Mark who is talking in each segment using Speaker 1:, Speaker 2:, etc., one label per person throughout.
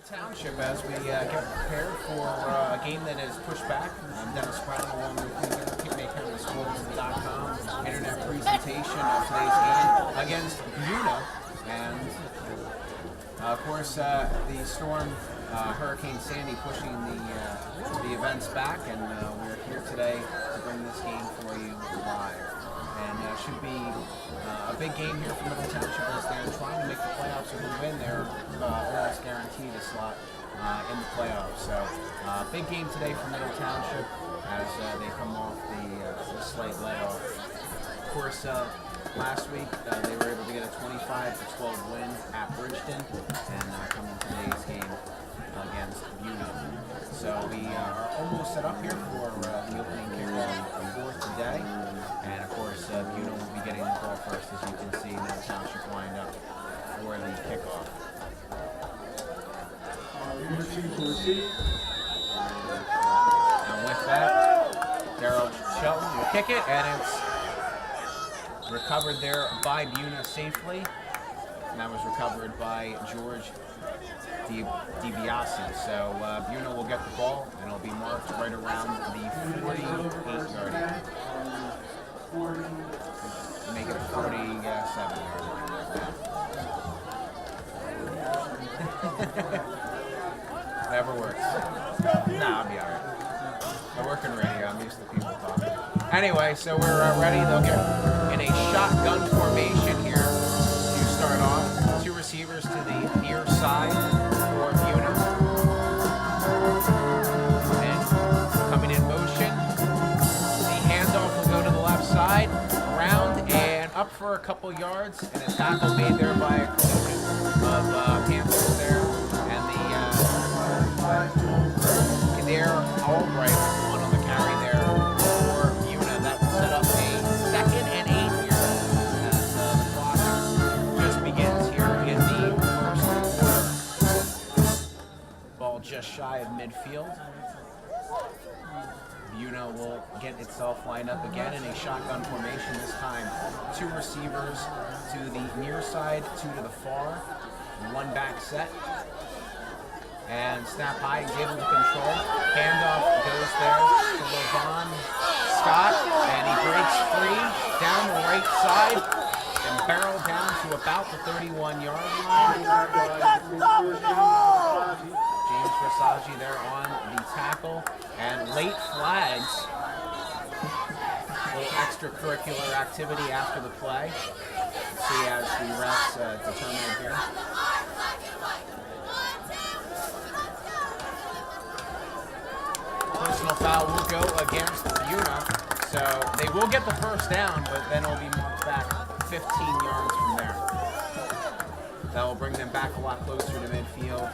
Speaker 1: Township as we get prepared for a game that is pushed back. I'm Dennis Brown along with KickoffSports.com internet presentation of today's game against Buena. And of course the storm, Hurricane Sandy pushing the events back, and we're here today to bring this game for you live. And it should be a big game here for Middle Township as they're trying to make the playoffs. If we win, they're almost guaranteed a slot in the playoffs. So big game today for Middle Township as they come off the slight layoff. Of course, last week they were able to get a 25-12 win at Bridgeton, and come in today's game against Buena. So we are almost set up here for the opening kickoff for today. And of course, Buena will be getting the ball first, as you can see. Middle Township lined up for the kickoff. And with that, Daryl Shelton will kick it, and it's recovered there by Buena safely. And that was recovered by George DiBiase. So Buena will get the ball, and it'll be marked right around the 48-yard line. Make it a 47 yard line. Whatever works. Nah, I'll be alright. I work in radio, I'm used to people talking. Anyway, so we're ready. They'll get in a shotgun formation here to start off. Two receivers to the near side for Buena. And coming in motion. The handoff will go to the left side, around and up for a couple yards, and a tackle made there by a collision of Panthers there. And they're all right. One on the carry there for Buena. That will set up a 2nd and 8 here as the clock just begins here in the first quarter. Ball just shy of midfield. Buena will get itself lined up again in a shotgun formation this time. Two receivers to the near side, two to the far, one back set. And snap high, is able to control. Handoff goes there to LeVon Scott, and he breaks free down the right side and barrel down to about the 31-yard line. James Versace there on the tackle, and late flags. A little extracurricular activity after the play. See as the refs determine it here. Personal foul will go against Buena, so they will get the first down, but then it'll be marked back 15 yards from there. That will bring them back a lot closer to midfield,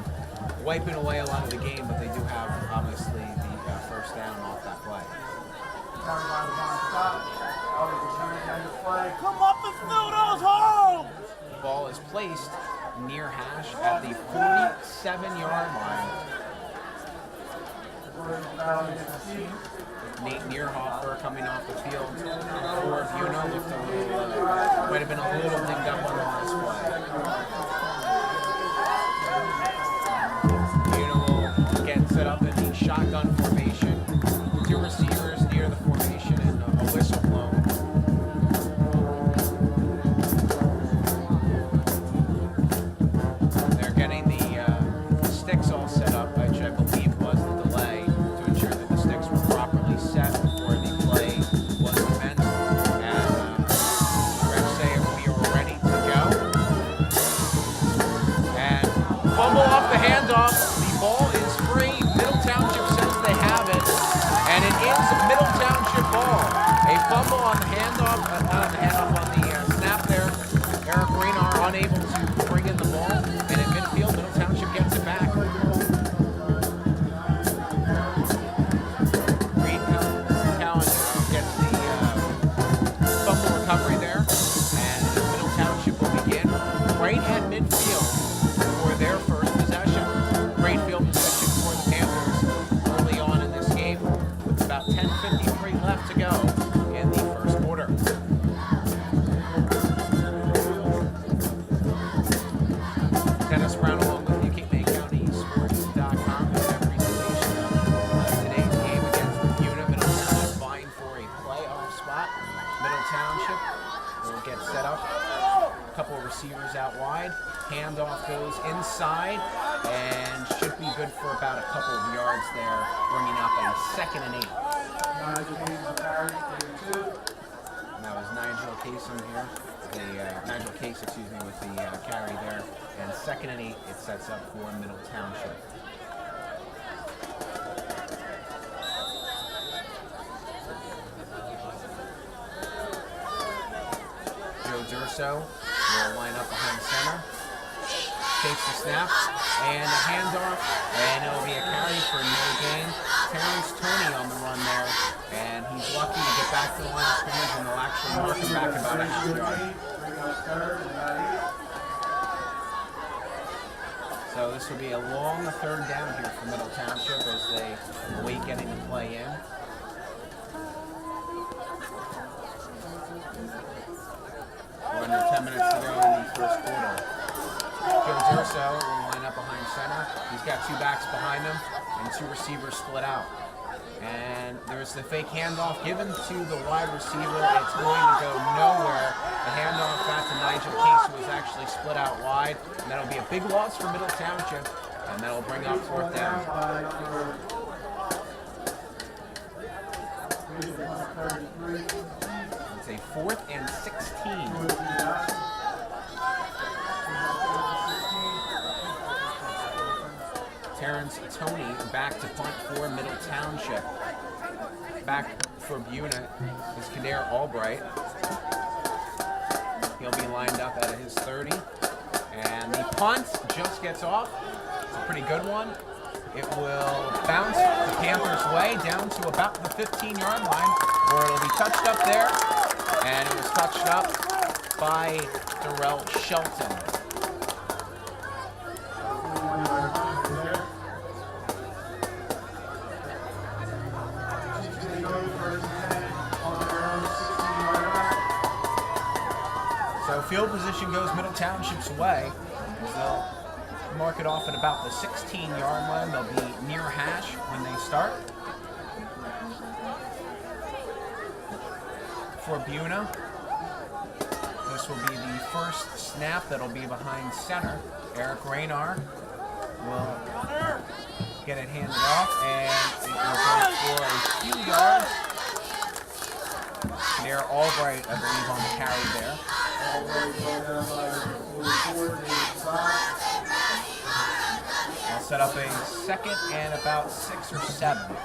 Speaker 1: wiping away a lot of the game, but they do have, obviously, the first down off that play.
Speaker 2: Come up and fill those holes!
Speaker 1: The ball is placed near hash at the 47-yard line. Nate Neerhofer coming off the field for Buena looked a little, might have been a little dinged up on the last play. Buena will get set up in the shotgun formation. Two receivers near the formation and a whistle blown. They're getting the sticks all set up, which I believe was the delay, to ensure that the sticks were properly set before the play was commenced. And refs say we are ready to go. And fumble off the handoff. The ball is free. Middle Township says they have it. And it is Middle Township ball. A fumble on the handoff, on the snap there. Eric Greenar unable to bring in the ball. And in midfield, Middle Township gets it back. Recovery there, and Middle Township will begin right at midfield for their first possession. Great field receivers out wide. Handoff goes inside and should be good for about a couple of yards there, bringing up a 2nd and 8. And that was Nigel Kasem here. Nigel Case, excuse me, with the carry there. And 2nd and 8, it sets up for Middle Township. Durso will line up behind center, takes the snap, and a handoff, and it'll be a carry for no gain. Terrence Tony on the run there, and he's lucky to get back to the line of scrimmage, and they'll actually mark him back about a half yard. So this will be a long 3rd down here for Middle Township as they await getting the play in. Under 10 minutes to go in the 1st quarter. Joe Durso will line up behind center. He's got 2 backs behind him and 2 receivers split out. And there's the fake handoff given to the wide receiver. It's going to go nowhere. The handoff back to Nigel Case, who was actually split out wide. And that'll be a big loss for Middle Township. And that'll bring up 4th down. It's a 4th and 16. Terrence Tony back to punt for Middle Township. Back for Buena is Kader Albright. He'll be lined up at his 30. And the punt just gets off. It's a pretty good one. It will bounce the Panthers' way down to about the 15-yard line, where it'll be touched up there. And it was touched up by Darrell Shelton. So field position goes Middle Township's way. They'll mark it off at about the 16-yard line. They'll be near hash when they start. For Buena, this will be the first snap that'll be behind center. Eric Raynar will get it handed off, and it will go for a few yards. Kader Albright, I believe, on the carry there. I'll set up a 2nd and about 6 or 7.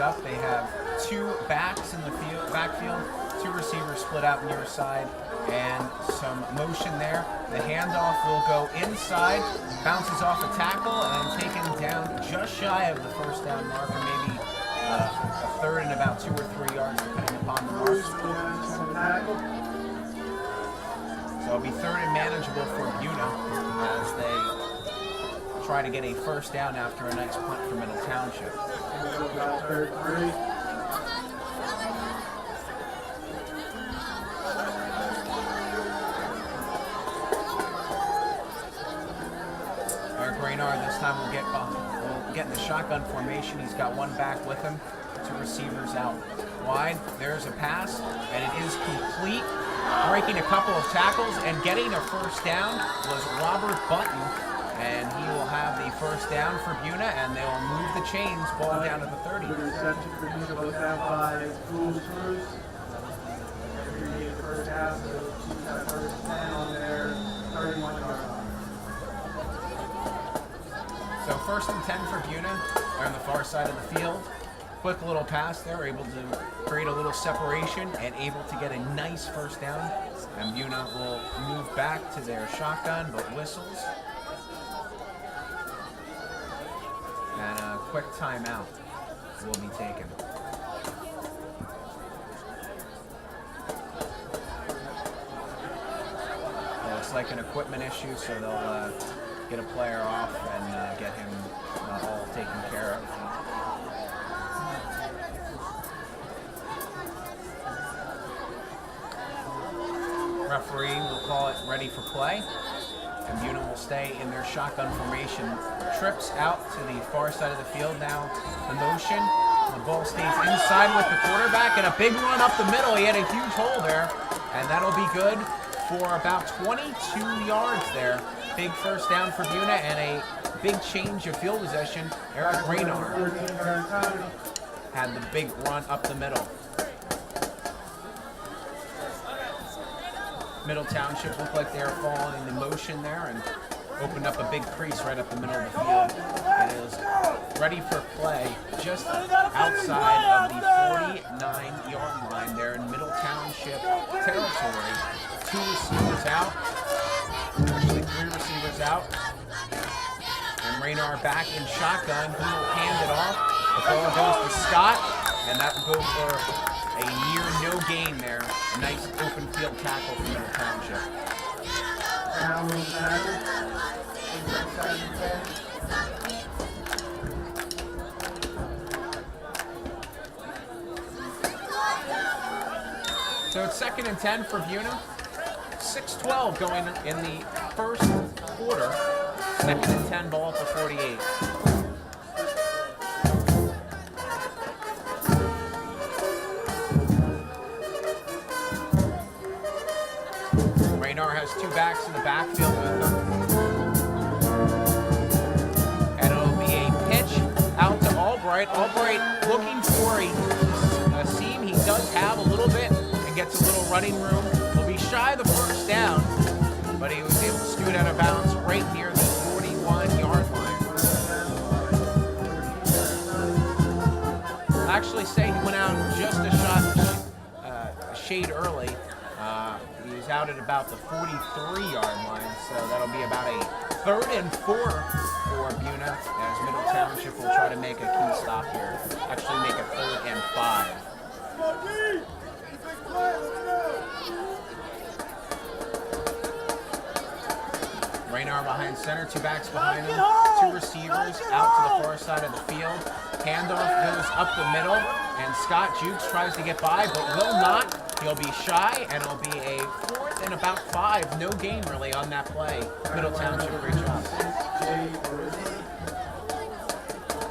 Speaker 1: Up. They have 2 backs in the backfield, 2 receivers split out near side, and some motion there. The handoff will go inside, bounces off a tackle, and taken down just shy of the 1st down marker, maybe a 3rd and about 2 or 3 yards, depending upon the marks. So it'll be 3rd and manageable for Buena as they try to get a 1st down after a nice punt for Middle Township. Eric Raynar this time will get in the shotgun formation. He's got 1 back with him, 2 receivers out wide. There's a pass, and it is complete. Breaking a couple of tackles and getting a 1st down was Robert Button. And he will have the 1st down for Buena, and they will move the chains, ball down to the 30. So 1st and 10 for Buena. They're on the far side of the field. Quick little pass there, able to create a little separation and able to get a nice 1st down. And Buena will move back to their shotgun, but whistles. And a quick timeout will be taken. Well, it's like an equipment issue, so they'll get a player off and get him all taken care of. Referee will call it ready for play. And Buena will stay in their shotgun formation. Trips out to the far side of the field now. The motion. The ball stays inside with the quarterback, and a big run up the middle. He had a huge hole there, and that'll be good for about 22 yards there. Big first down for Buena, and a big change of field possession. Eric Raynor had the big run up the middle. Middle Township looked like they were falling into motion there and opened up a big crease right up the middle of the field. It is ready for play just outside of the 49-yard line there in Middle Township territory. 2 receivers out, actually 3 receivers out. And Raynor back in shotgun. He will hand it off. The ball goes to Scott, and that will go for a near no gain there. A nice open field tackle from Middle Township. So it's 2nd and 10 for Buena. 6:12 going in the first quarter. 2nd and 10, ball at the 48. Raynor has 2 backs in the backfield with him. And it'll be a pitch out to Albright. Albright looking for a seam. He does have a little bit and gets a little running room. He'll be shy of the first down, but he was able to scoot out of bounds right near the 41-yard line. I'll actually say he went out just a shade early. He was out at about the 43-yard line, so that'll be about a 3rd and 4 for Buena, as Middle Township will try to make a key stop here. Actually make a 3rd and 5. Raynor behind center, 2 backs behind him, 2 receivers out to the far side of the field. Handoff goes up the middle, and Scott Jukes tries to get by, but will not. He'll be shy, and it'll be a 4th and about 5. No gain really on that play. Middle Township, great job.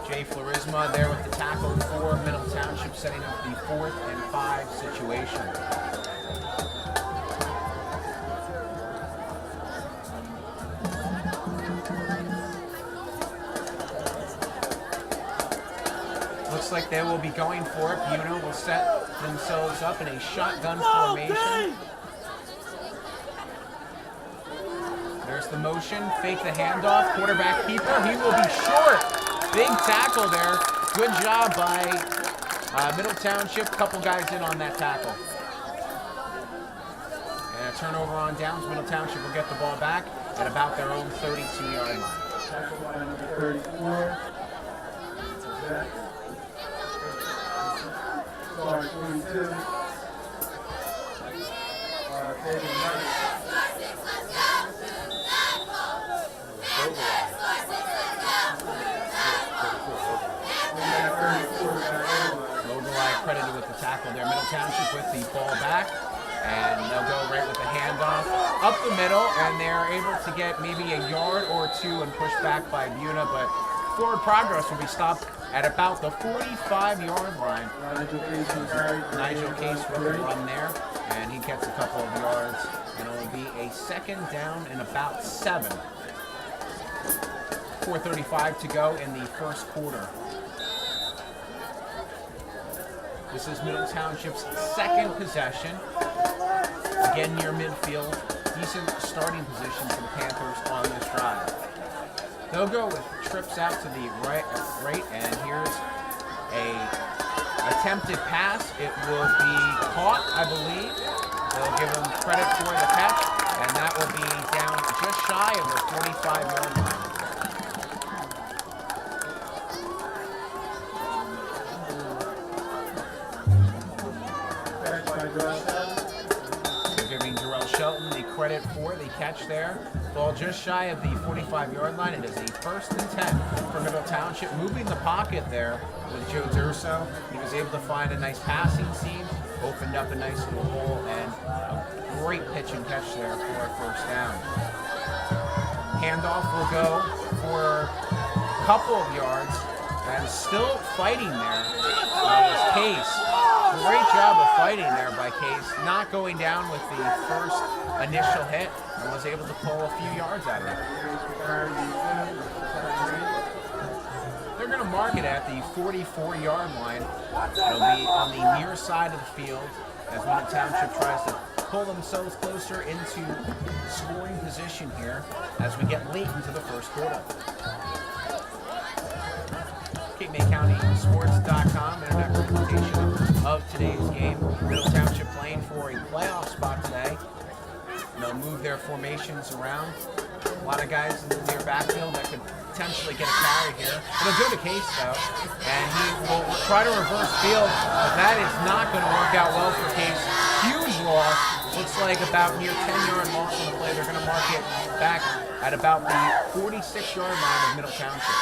Speaker 1: Jay Florisma there with the tackle for Middle Township, setting up the 4th and 5 situation. Looks like they will be going for it. Buena will set themselves up in a shotgun formation. There's the motion, fake the handoff, quarterback keeper. He will be short. Big tackle there. Good job by Middle Township. Couple guys in on that tackle. And a turnover on downs. Middle Township will get the ball back at about their own 32-yard line.
Speaker 3: Tackle by number 34. Sorry, 22.
Speaker 1: Credited with the tackle there. Middle Township with the ball back, and they'll go right with the handoff up the middle, and they're able to get maybe a yard or 2 and pushed back by Buena, but forward progress will be stopped at about the 45-yard line. Nigel Case with the run there, and he gets a couple of yards, and it will be a 2nd down and about 7. 4:35 to go in the first quarter. This is Middle Township's 2nd possession. Again, near midfield. Decent starting position for the Panthers on this drive. They'll go with trips out to the right, and here's a attempted pass. It will be caught, I believe. They'll give them credit for the catch, and that will be down just shy of the 45-yard line. They're giving Jarrell Shelton the credit for the catch there. Ball just shy of the 45-yard line. It is a 1st and 10 for Middle Township. Moving the pocket there with Joe Durso. He was able to find a nice passing seam, opened up a nice little hole, and a great pitch and catch there for a 1st down. Handoff will go for a couple of yards, and still fighting there was Case. Great job of fighting there by Case, not going down with the first initial hit, and was able to pull a few yards out of it. They're going to mark it at the 44-yard line. It'll be on the near side of the field as Middle Township tries to pull themselves closer into scoring position here as we get late into the first quarter. CapeMayCountySports.com, internet presentation of today's game. Middle Township playing for a playoff spot today. They'll move their formations around. A lot of guys in the near backfield that could potentially get a carry here. It'll go to Case though, and he will try to reverse field, but that is not going to work out well for Case. Huge loss. Looks like about near 10-yard loss on the play. They're going to mark it back at about the 46-yard line of Middle Township.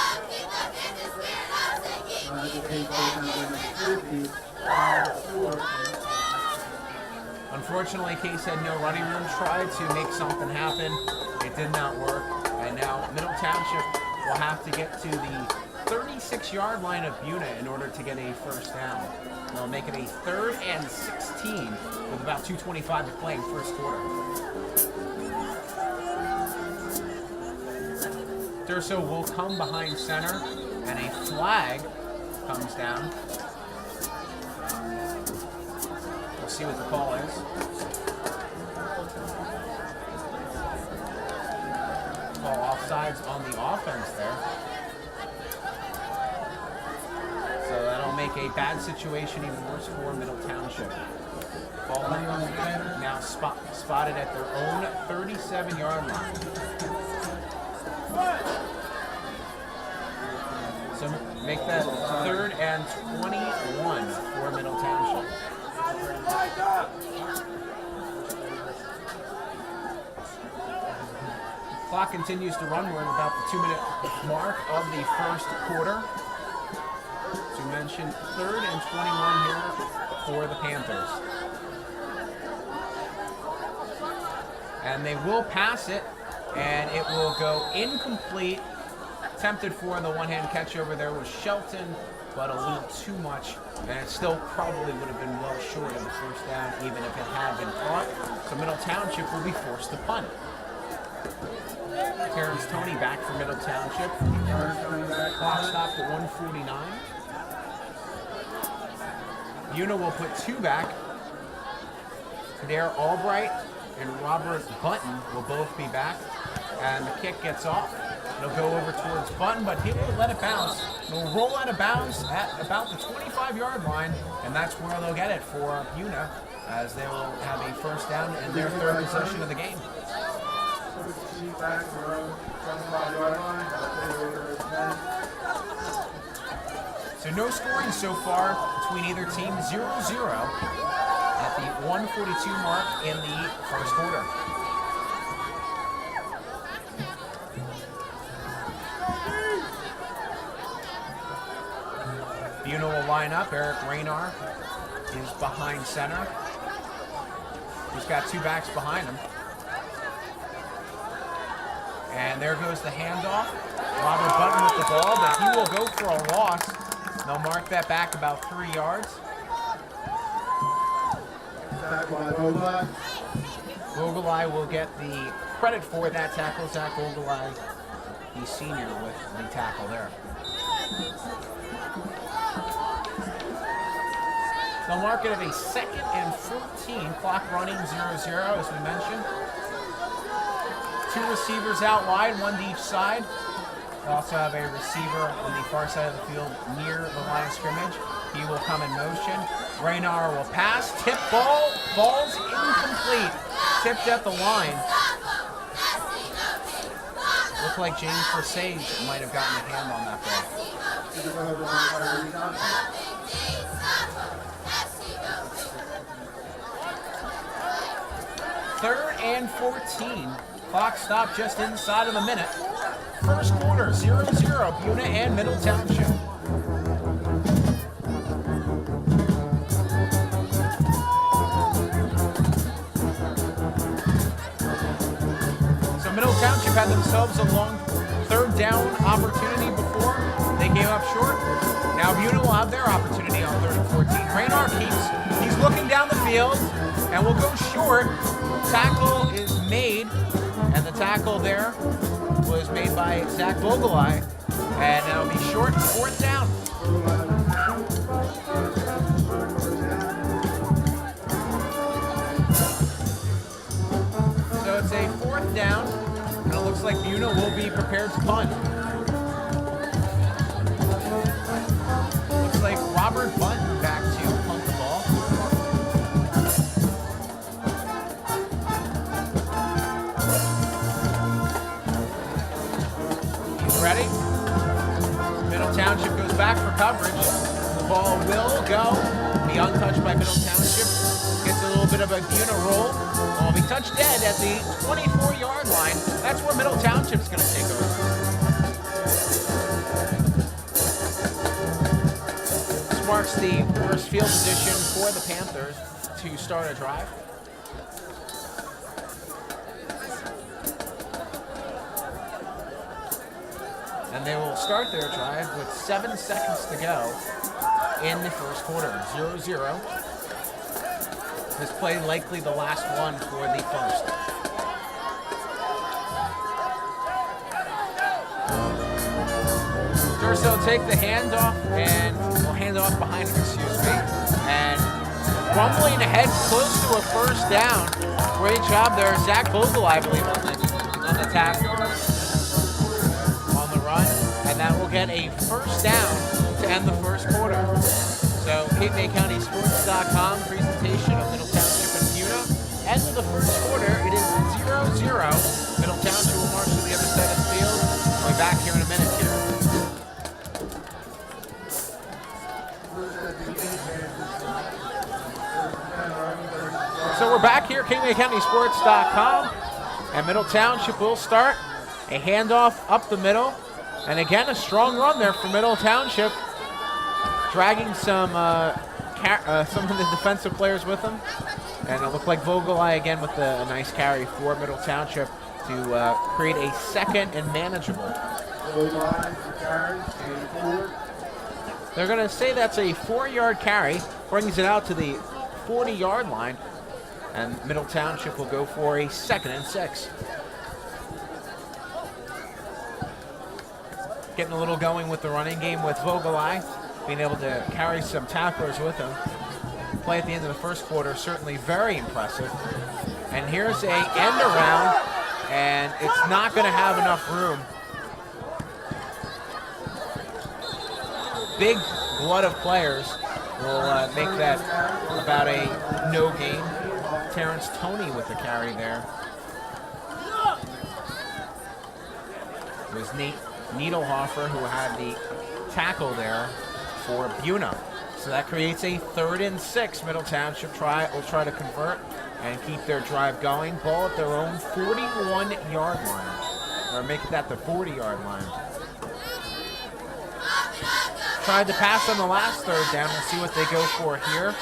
Speaker 1: Unfortunately, Case had no running room. Tried to make something happen. It did not work. And now Middle Township will have to get to the 36-yard line of Buena in order to get a first down. They'll make it a 3rd and 16 with about 2:25 to play in first quarter. Durso will come behind center, and a flag comes down. We'll see what the call is. Call offsides on the offense there. So that'll make a bad situation even worse for Middle Township. Ball now spotted at their own 37-yard line. So make that 3rd and 21 for Middle Township. Clock continues to run. We're at about the 2-minute mark of the first quarter. As we mentioned, 3rd and 21 here for the Panthers. And they will pass it, and it will go incomplete. Attempted for the one-hand catch over there was Shelton, but a little too much, and it still probably would have been well short of the first down, even if it had been caught. So Middle Township will be forced to punt. Terrence Tony back for Middle Township. Clock stopped at 1:49. Buena will put 2 back. Kader Albright and Robert Button will both be back. And the kick gets off. It'll go over towards Button, but he will let it bounce. It'll roll out of bounds at about the 25-yard line, and that's where they'll get it for Buena, as they will have a first down in their 3rd possession of the game. So no scoring so far between either team, 0-0 at the 1:42 mark in the first quarter. Buena will line up. Eric Raynar is behind center. He's got 2 backs behind him. And there goes the handoff. Robert Button with the ball, but he will go for a loss. They'll mark that back about 3 yards. Vogelai will get the credit for that tackle. Zach Vogelai, the senior, with the tackle there. They'll mark it at a 2nd and 14. Clock running 0-0, as we mentioned. 2 receivers out wide, 1 to each side. They also have a receiver on the far side of the field near the line of scrimmage. He will come in motion. Raynar will pass. Tip ball. Ball's incomplete. Tipped at the line. Looked like James Forsage might have gotten a hand on that ball. 3rd and 14. Clock stopped just inside of a minute. First quarter, 0-0, Buena and Middle Township. So Middle Township Township had themselves a long third down opportunity before. They came up short. Now Buena will have their opportunity on 3rd and 14. Raynar he's looking down the field and will go short. Tackle is made, and the tackle there was made by Zach Vogelai, and it'll be short, 4th down. So it's a 4th down, and it looks like Buena will be prepared to punt. Looks like Robert Bunt back to punt the ball. He's ready. Middle Township goes back for coverage. The ball will go, be untouched by Middle Township. Gets a little bit of a Buena roll. Will be touched dead at the 24-yard line. That's where Middle Township's going to take over. This marks the first field position for the Panthers to start a drive. And they will start their drive with 7 seconds to go in the first quarter. 0-0. This play likely the last one for the first. Durso will take the handoff and will hand off behind him, and rumbling ahead close to a first down. Great job there. Zach Vogel, I believe, on the tackle. On the run. And that will get a first down to end the first quarter. So Cape May County Sports.com presentation of Middle Township and Buena. End of the first quarter, it is 0-0. Middle Township will march to the other side of the field. We'll be back here in a minute here. So we're back here, Cape May County Sports.com, and Middle Township will start a handoff up the middle. And again, a strong run there for Middle Township, dragging some of the defensive players with them. And it looked like Vogelai again with a nice carry for Middle Township to create a second and manageable. They're going to say that's a 4-yard carry, brings it out to the 40-yard line, and Middle Township will go for a 2nd and 6. Getting a little going with the running game with Vogelai, being able to carry some tacklers with him. Play at the end of the first quarter, certainly very impressive. And here's a end around, and it's not going to have enough room. Big blood of players will make that about a no gain. Terrence Toney with the carry there. It was Nate Needlehofer who had the tackle there for Buena. So that creates a 3rd and 6. Middle Township will try to convert and keep their drive going. Ball at their own 41-yard line, or make that the 40-yard line. Tried to pass on the last 3rd down. We'll see what they go for here.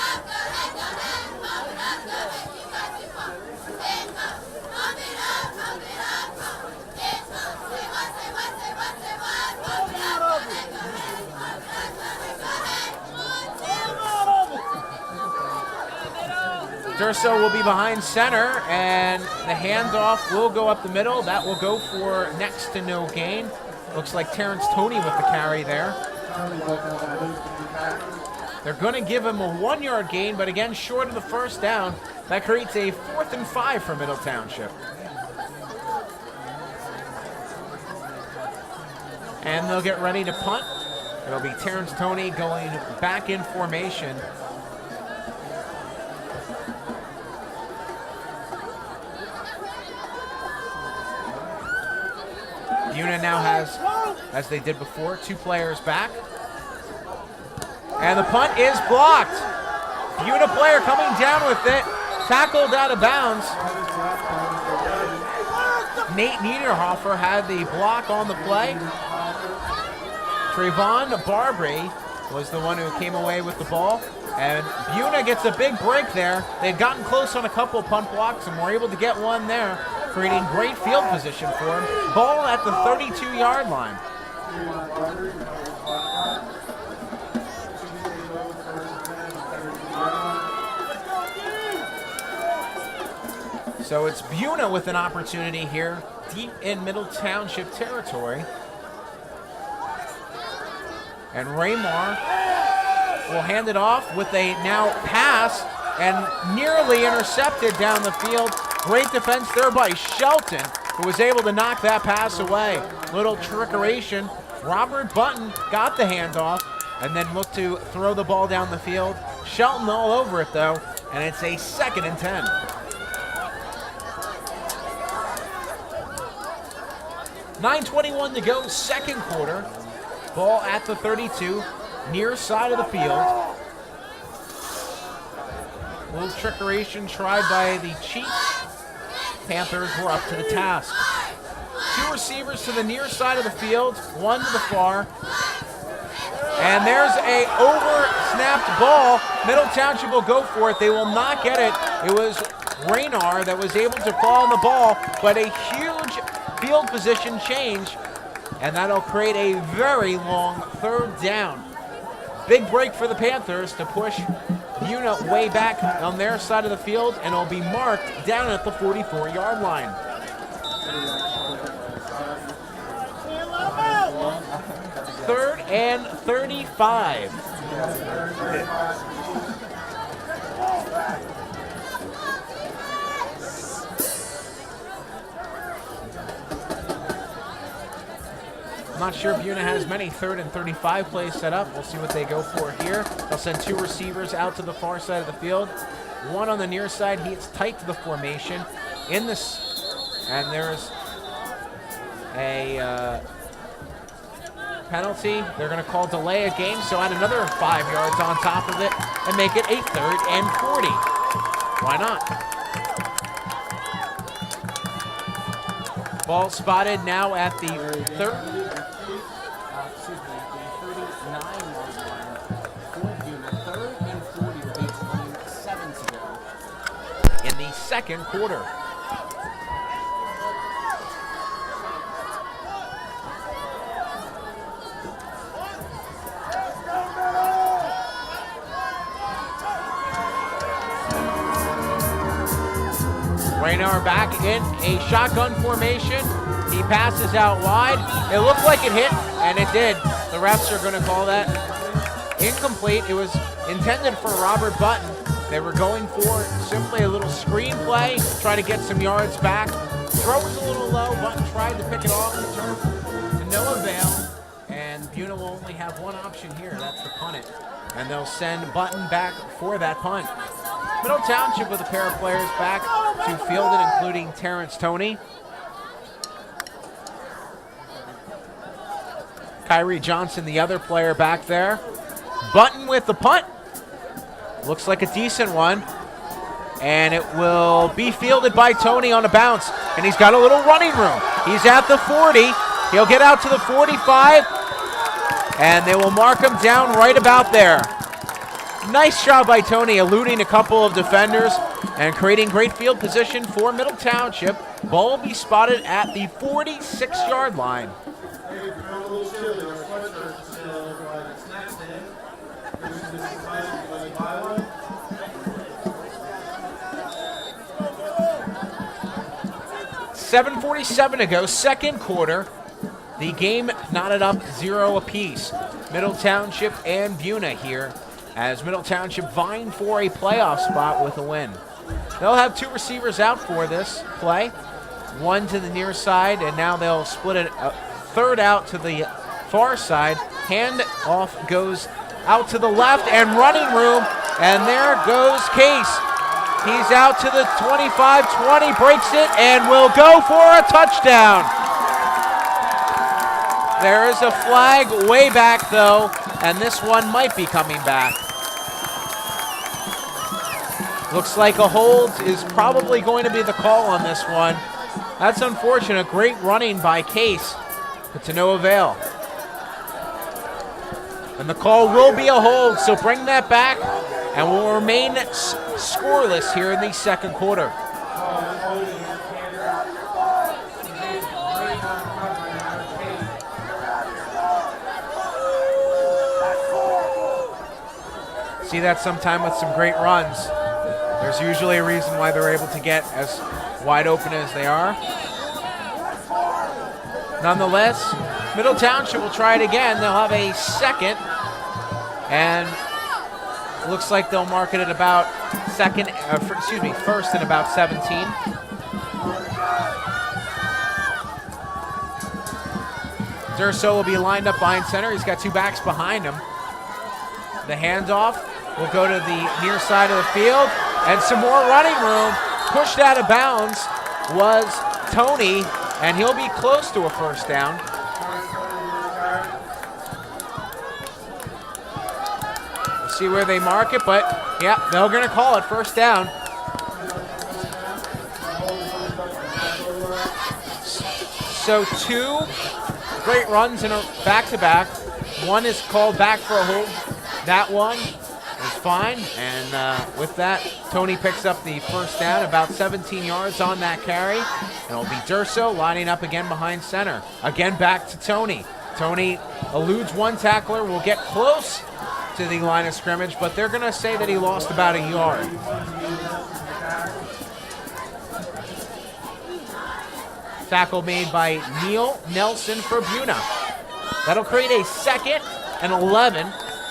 Speaker 1: Durso will be behind center, and the handoff will go up the middle. That will go for next to no gain. Looks like Terrence Toney with the carry there. They're going to give him a 1-yard gain, but again, short of the first down. That creates a 4th and 5 for Middle Township. And they'll get ready to punt. It'll be Terrence Toney going back in formation. Buena now has, as they did before, 2 players back. And the punt is blocked. Buena player coming down with it. Tackled out of bounds. Nate Niederhofer had the block on the play. Trayvon Barbary was the one who came away with the ball. And Buena gets a big break there. They'd gotten close on a couple punt blocks and were able to get one there. creating great field position for him. Ball at the 32-yard line. So it's Buena with an opportunity here, deep in Middle Township territory. And Raymar will hand it off with a now pass and nearly intercepted down the field. Great defense there by Shelton, who was able to knock that pass away. Little trickeration. Robert Button got the handoff and then looked to throw the ball down the field. Shelton all over it though, and it's a 2nd and 10. .9:21 to go, second quarter. Ball at the 32, near side of the field. Little trickeration tried by the Chiefs. Panthers were up to the task. 2 receivers to the near side of the field, 1 to the far. And there's a over-snapped ball. Middle Township will go for it. They will not get it. It was Raynar that was able to fall on the ball, but a huge field position change, and that'll create a very long 3rd down. Big break for the Panthers to push Buena way back on their side of the field, and it'll be marked down at the 44-yard line. Third and 35. I'm not sure Buena has many 3rd and 35 plays set up. We'll see what they go for here. They'll send 2 receivers out to the far side of the field. 1 on the near side. He's tight to the formation. In this, and there's a penalty. They're going to call delay a game, so add another 5 yards on top of it and make it a 3rd and 40. Why not? Ball spotted now at the 39-yard line for Buena. 3rd and 40 with 8:27 to go in the second quarter. Raynar back in a shotgun formation. He passes out wide. It looked like it hit, and it did. The refs are going to call that incomplete. It was intended for Robert Button. They were going for simply a little screen play, try to get some yards back. Throw was a little low. Button tried to pick it off, return to no avail. And Buena will only have one option here. That's to punt it. And they'll send Button back for that punt. Middle Township with a pair of players back to field it, including Terrence Toney. Kyrie Johnson, the other player back there. Button with the punt. Looks like a decent one. And it will be fielded by Toney on a bounce. And he's got a little running room. He's at the 40. He'll get out to the 45. And they will mark him down right about there. Nice job by Toney, eluding a couple of defenders and creating great field position for Middle Township. Ball will be spotted at the 46-yard line. 7:47 to go, second quarter. The game knotted up 0 apiece. Middle Township and Buena here, as Middle Township vying for a playoff spot with a win. They'll have 2 receivers out for this play. 1 to the near side, and now they'll split it 3rd out to the far side. Hand off goes out to the left, and running room, and there goes Case. He's out to the 25-20, breaks it, and will go for a touchdown. There is a flag way back, though, and this one might be coming back. Looks like a hold is probably going to be the call on this one. That's unfortunate. Great running by Case, but to no avail. And the call will be a hold, so bring that back, and we'll remain scoreless here in the second quarter.
Speaker 4: See that sometime with some great runs. There's usually a reason why they're able to get as wide open as they are. Nonetheless, Middle Township will try it again. They'll have a second, and looks like they'll mark it at about first and about 17. Durso will be lined up behind center. He's got two backs behind him. The handoff will go to the near side of the field, and some more running room. Pushed out of bounds was Tony, and he'll be close to a first down. We'll see where they mark it, but yeah, they're going to call it first down. So two great runs in a back-to-back. One is called back for a hold. That one is fine, and with that, Tony picks up the first down, about 17 yards on that carry, and it'll be Durso lining up again behind center. Again, back to Tony. Tony eludes one tackler, will get close to the line of scrimmage, but they're going to say that he lost about a yard. Tackle made by Neil Nelson for Buena. That'll create a second and 11.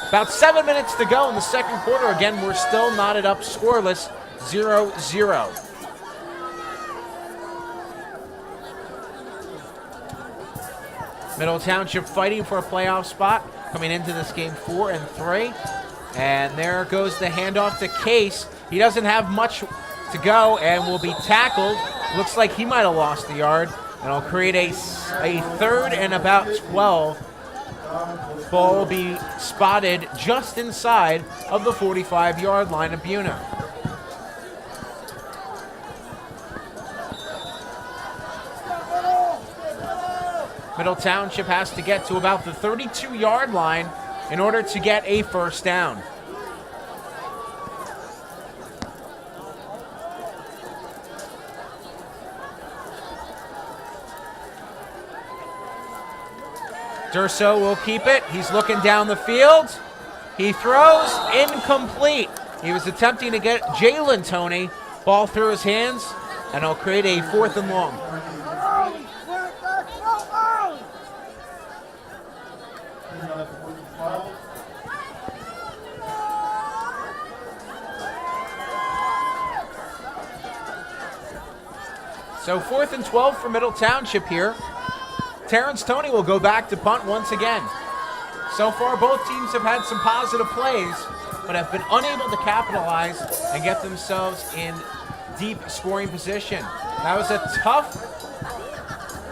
Speaker 4: About 7 minutes to go in the second quarter. Again, we're still knotted up scoreless, 0-0. Middle Township fighting for a playoff spot, coming into this game 4-3. And there goes the handoff to Case. He doesn't have much to go and will be tackled. Looks like he might have lost the yard, and it'll create a third and about 12. Ball will be spotted just inside of the 45-yard line of Buena. Middle Township has to get to about the 32-yard line in order to get a first down. Durso will keep it. He's looking down the field. He throws incomplete. He was attempting to get Jalen Tony. Ball through his hands, and it'll create a 4th and long. So 4th and 12 for Middle Township here. Terrence Tony will go back to punt once again. So far, both teams have had some positive plays, but have been unable to capitalize and get themselves in deep scoring position. That was a tough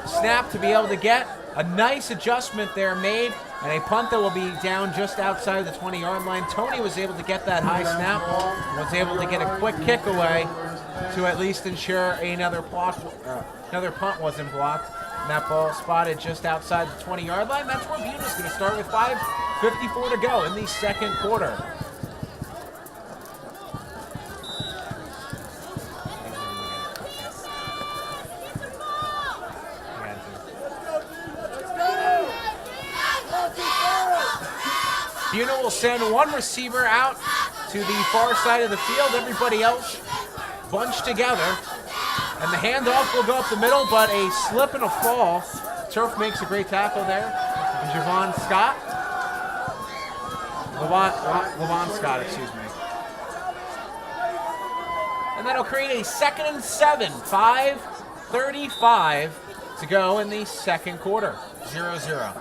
Speaker 4: snap to be able to get. A nice adjustment there made, and a punt that will be down just outside the 20-yard line. Tony was able to get that high snap, was able to get a quick kick away to at least ensure another punt wasn't blocked. And that ball spotted just outside the 20-yard line. That's where Buena's going to start with 5:54 to go in the second quarter. Buena will send one receiver out to the far side of the field. Everybody else bunched together. And the handoff will go up the middle, but a slip and a fall. Turf makes a great tackle there. And Levon Scott, excuse me. And that'll create a 2nd and 7. 5:35 to go in the second quarter. 0-0.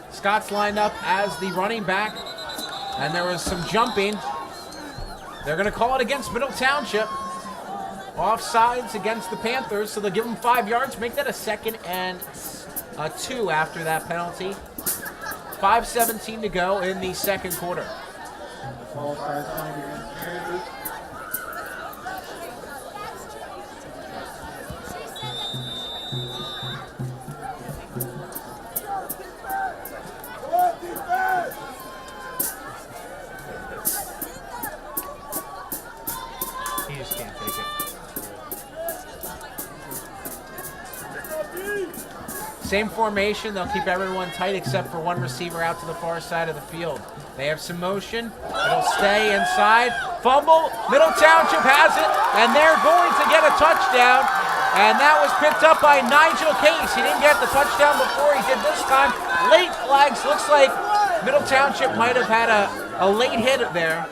Speaker 4: Scott's lined up as the running back, and there was some jumping. They're going to call it against Middle Township. Offsides against the Panthers, so they'll give them 5 yards, make that a 2nd and 2 after that penalty. 5:17 to go in the second quarter. take it. Same formation. They'll keep everyone tight except for one receiver out to the far side of the field. They have some motion. It'll stay inside. Fumble. Middle Township has it, and they're going to get a touchdown. And that was picked up by Nigel Case. He didn't get the touchdown before he did this time. Late flags. Looks like Middle Township might have had a late hit there.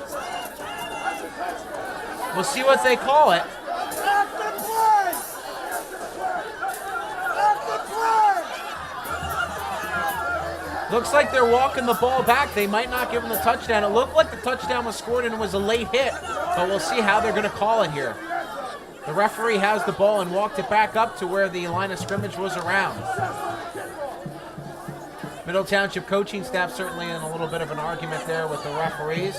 Speaker 4: We'll see what they call it. Looks like they're walking the ball back. They might not give them the touchdown. It looked like the touchdown was scored and it was a late hit, but we'll see how they're going to call it here. The referee has the ball and walked it back up to where the line of scrimmage was around. Middle Township coaching staff certainly in a little bit of an argument there with the referees.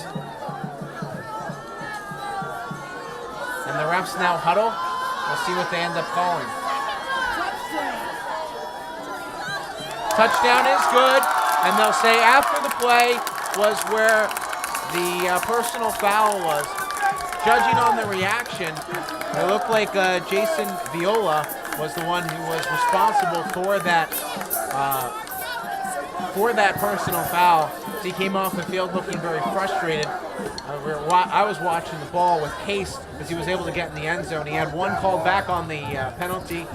Speaker 4: And the refs now huddle. We'll see what they end up calling. Touchdown is good, and they'll say after the play was where the personal foul was. Judging on the reaction, it looked like Jason Viola was the one who was responsible for that personal foul. He came off the field looking very frustrated. I was watching the ball with Case because he was able to get in the end zone. He had one called back on the penalty,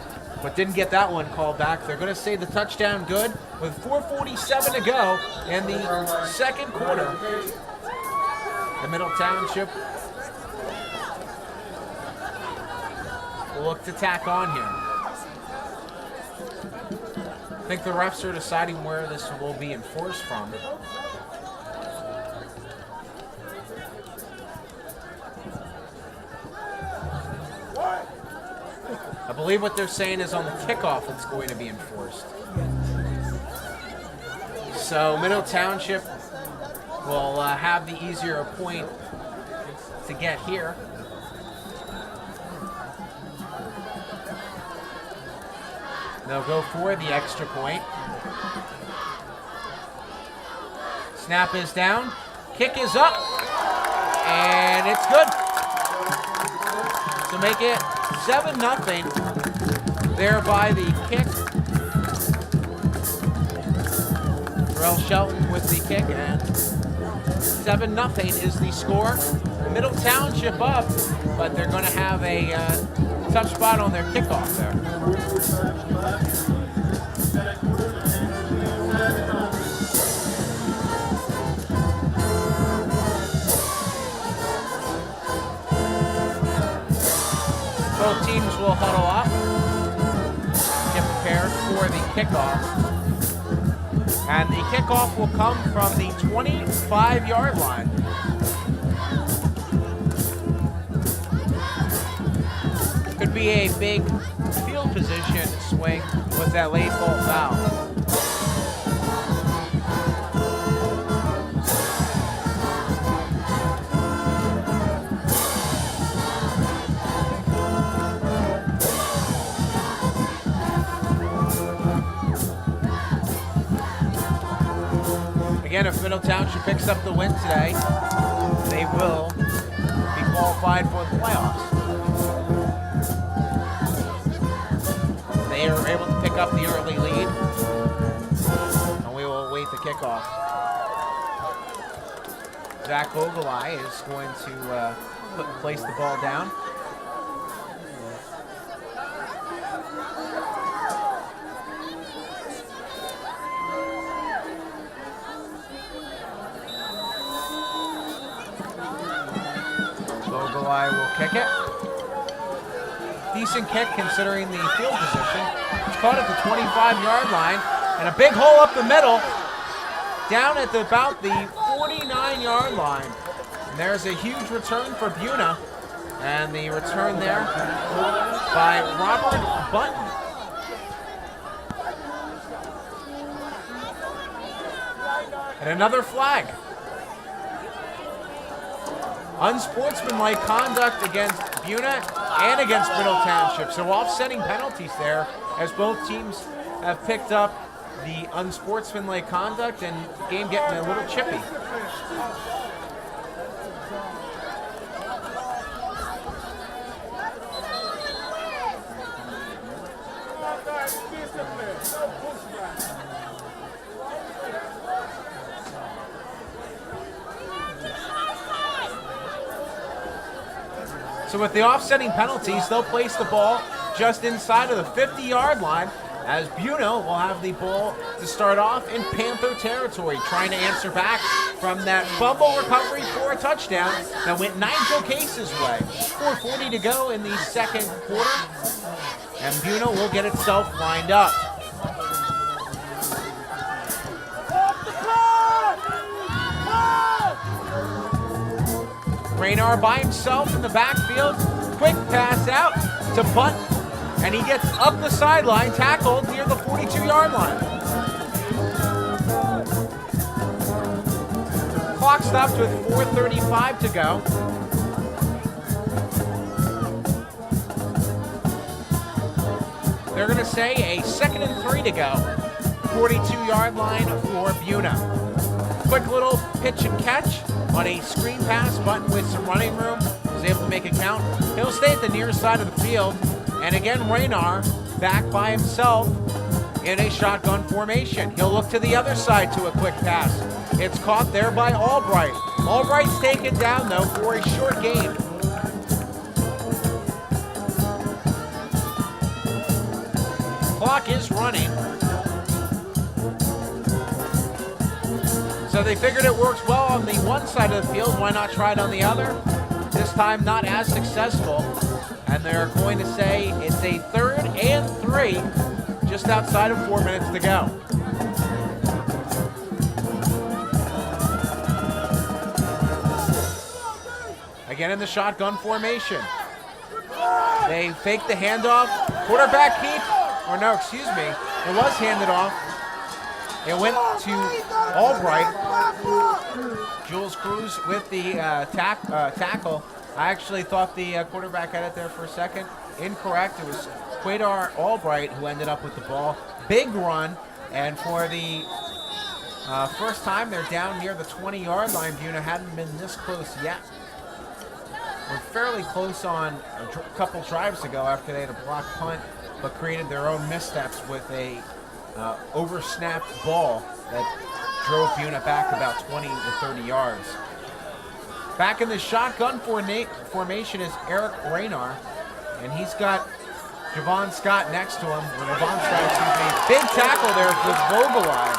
Speaker 4: but didn't get that one called back. They're going to say the touchdown good with 4:47 to go in the second quarter. The Middle Township will look to tack on here. I think the refs are deciding where this will be enforced from. I believe what they're saying is on the kickoff it's going to be enforced. So Middle Township will have the easier point to get here. They'll go for the extra point. Snap is down. Kick is up. And it's good. To make it 7-0. Thereby the kick. Terrell Shelton with the kick. And 7-0 is the score. Middle Township up, but they're going to have a tough spot on their kickoff there. Both teams will huddle up, get prepared for the kickoff. And the kickoff will come from the 25-yard line. Could be a big field position swing with that late ball foul. Again, if Middle Township picks up the win today, they will be qualified for the playoffs. They are able to pick up the early lead, and we will await the kickoff. Zach Vogelai is going to place the ball down. Vogelai will kick it. Decent kick considering the field position. It's caught at the 25-yard line, and a big hole up the middle, down at about the 49-yard line. And there's a huge return for Buena, and the return there by Robert Button. And another flag. Unsportsmanlike conduct against Buena and against Middle Township. So offsetting penalties there as both teams have picked up the unsportsmanlike conduct and the game getting a little chippy. So with the offsetting penalties, they'll place the ball just inside of the 50-yard line, as Buena will have the ball to start off in Panther territory, trying to answer back from that fumble recovery for a touchdown that went Nigel Case's way. 4:40 to go in the second quarter, and Buena will get itself lined up. Raynar by himself in the backfield, quick pass out to Bunt, and he gets up the sideline, tackled near the 42-yard line. Clock stopped with 4:35 to go. They're going to say a 2nd and 3 to go. 42-yard line for Buena. Quick little pitch and catch on a screen pass. Button with some running room was able to make a count. He'll stay at the near side of the field. And again, Raynar back by himself in a shotgun formation. He'll look to the other side to a quick pass. It's caught there by Albright. Albright's taken down, though, for a short gain. Clock is running. So they figured it works well on the one side of the field. Why not try it on the other? This time not as successful. And they're going to say it's a 3rd and 3 just outside of 4 minutes to go. Again in the shotgun formation. They fake the handoff. Quarterback keep, or no, excuse me, it was handed off. It went to Albright. Jules Cruz with the tackle. I actually thought the quarterback had it there for a second. Incorrect. It was Quaidar Albright who ended up with the ball. Big run, and for the first time they're down near the 20-yard line. Buena hadn't been this close yet. We're fairly close on a couple drives ago after they had a block punt, but created their own missteps with a over-snapped ball that drove Buena back about 20 to 30 yards. Back in the shotgun formation is Eric Raynar, and he's got Javon Scott next to him. Javon Scott, excuse me. Big tackle there with Vogelai,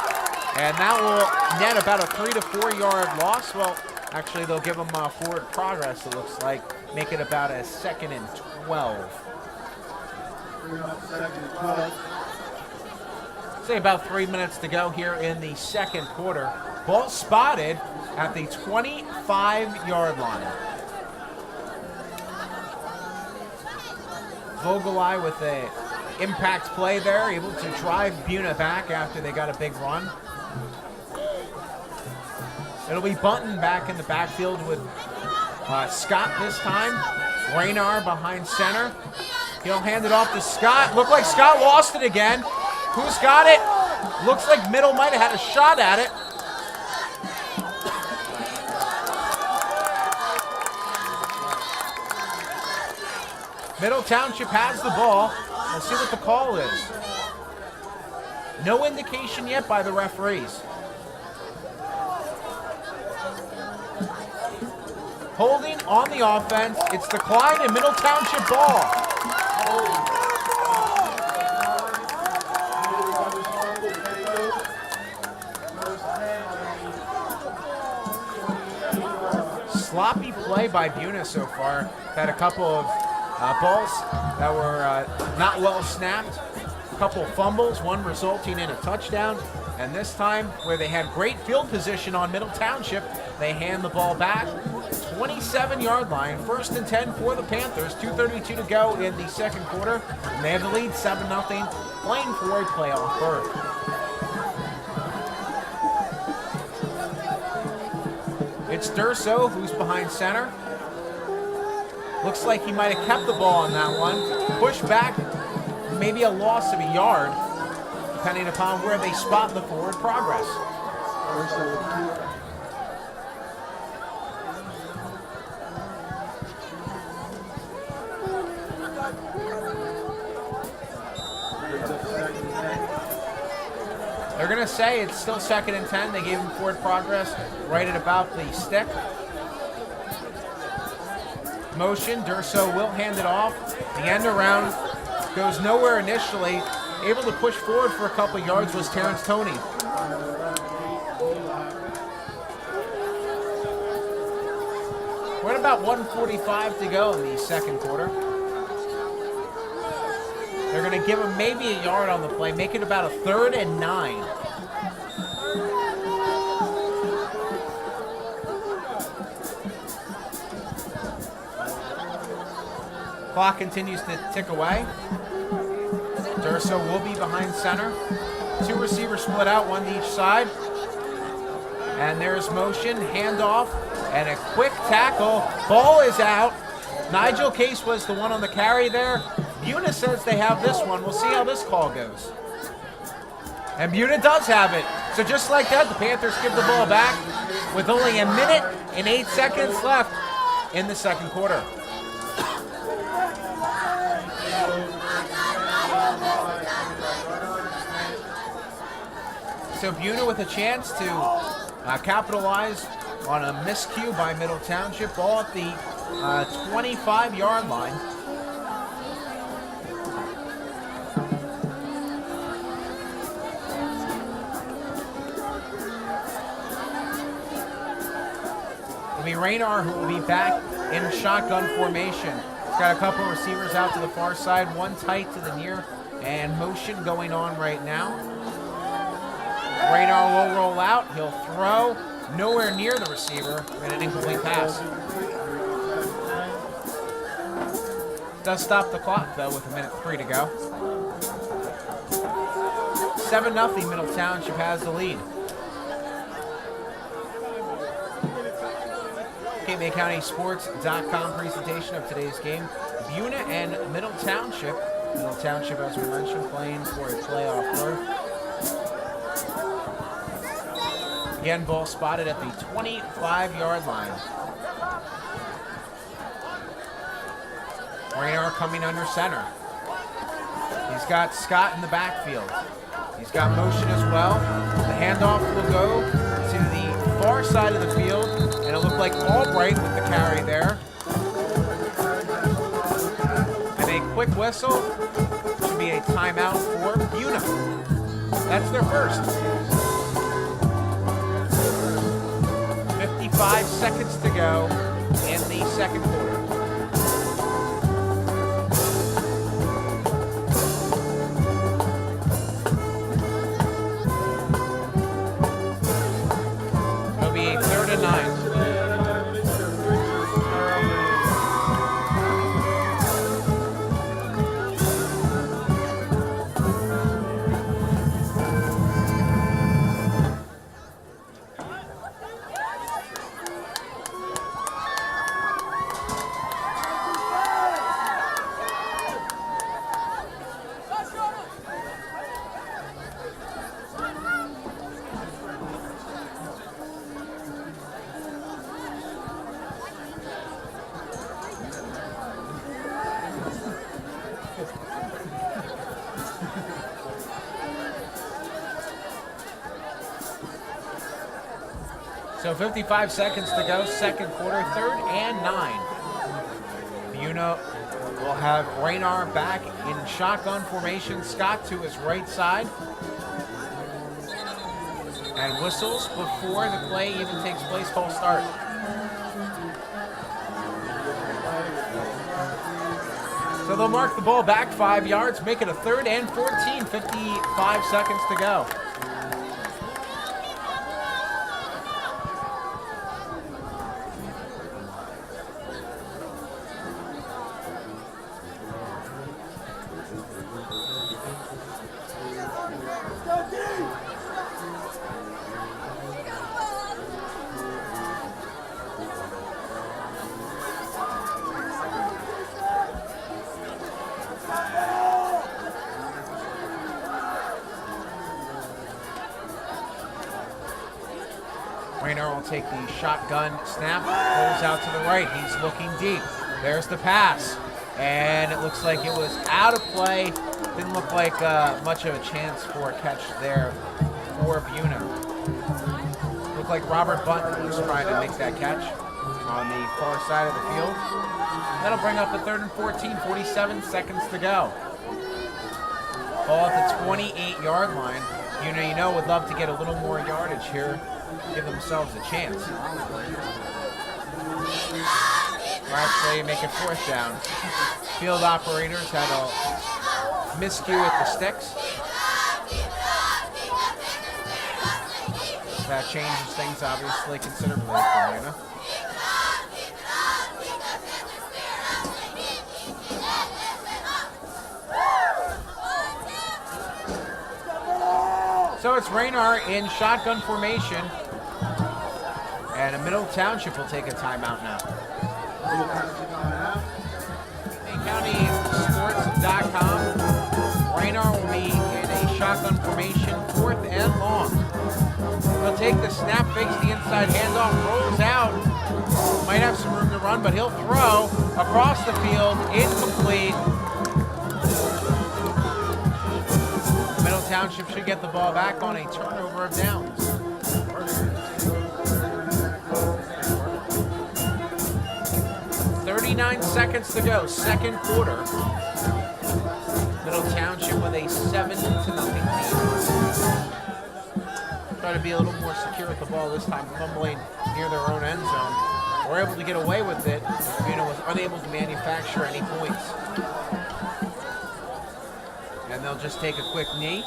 Speaker 4: and that will net about a 3 to 4 yard loss. Well, actually, they'll give him forward progress, it looks like, make it about a 2nd and 12. Say about 3 minutes to go here in the second quarter. Ball spotted at the 25-yard line. Vogelai with a impact play there, able to drive Buena back after they got a big run. It'll be Bunton back in the backfield with Scott this time. Raynar behind center. He'll hand it off to Scott. Looked like Scott lost it again. Who's got it? Looks like Middle might have had a shot at it. Middle Township has the ball. Let's see what the call is. No indication yet by the referees. Holding on the offense. It's the Clyde and Middle Township ball. Sloppy play by Buena so far. Had a couple of balls that were not well snapped. A couple fumbles, one resulting in a touchdown. And this time, where they had great field position on Middle Township, they hand the ball back. 27-yard line, 1st and 10 for the Panthers. 2:32 to go in the second quarter. And they have the lead 7-0, playing for a playoff berth. It's Durso who's behind center. Looks like he might have kept the ball on that one. Push back, maybe a loss of a yard, depending upon where they spot the forward progress. They're going to say it's still 2nd and 10. They gave him forward progress right at about the stick. motion. Durso will hand it off. The end around goes nowhere initially. Able to push forward for a couple yards was Terrence Toney. We're at about 1:45 to go in the second quarter. They're going to give him maybe a yard on the play, make it about a 3rd and 9. Clock continues to tick away. Durso will be behind center. 2 receivers split out, 1 to each side. And there's motion, handoff, and a quick tackle. Ball is out. Nigel Case was the one on the carry there. Buena says they have this one. We'll see how this call goes. And Buena does have it. So just like that, the Panthers give the ball back with only a minute and 8 seconds left in the second quarter. So Buena with a chance to capitalize on a miscue by Middle Township. Ball at the 25-yard line. It'll be Raynar who will be back in shotgun formation. He's got a couple receivers out to the far side, 1 tight to the near, and motion going on right now. Raynar will roll out. He'll throw nowhere near the receiver and an incomplete pass. Does stop the clock, though, with 1:03 to go. 7-0, Middle Township has the lead. CapeMayCountySports.com presentation of today's game. Buena and Middle Township. Middle Township, as we mentioned, playing for a playoff berth. Again, ball spotted at the 25-yard line. Raynar coming under center. He's got Scott in the backfield. He's got motion as well. The handoff will go to the far side of the field, and it looked like Albright with the carry there. And a quick whistle. Should be a timeout for Buena. That's their first. 55 seconds to go in the second quarter. It'll be a 3rd and 9. So 55 seconds to go, second quarter, 3rd and 9. Buena will have Raynar back in shotgun formation. Scott to his right side. And whistles before the play even takes place. Call start. So they'll mark the ball back 5 yards, make it a 3rd and 14, 55 seconds to go. Raynar will take the shotgun snap, pulls out to the right. He's looking deep. There's the pass. And it looks like it was out of play. Didn't look like much of a chance for a catch there for Buena. Looked like Robert Button was trying to make that catch. on the far side of the field. That'll bring up a 3rd and 14, 47 seconds to go. Ball at the 28-yard line. You know, would love to get a little more yardage here, give themselves a chance. Or actually make it 4th down. Field operators had a miscue with the sticks. That changes things obviously considerably for Buena. So it's Raynor in shotgun formation, and a Middle Township will take a timeout now. CountySports.com. Raynor will be in a shotgun formation, 4th and long. He'll take the snap, fakes the inside handoff, rolls out. Might have some room to run, but he'll throw across the field, incomplete. Middle Township should get the ball back on a turnover of downs. .39 seconds to go, 2nd quarter. Middle Township with a 7-0 lead. Try to be a little more secure with the ball this time, fumbling near their own end zone. We're able to get away with it. Buena was unable to manufacture any points. And they'll just take a quick knee.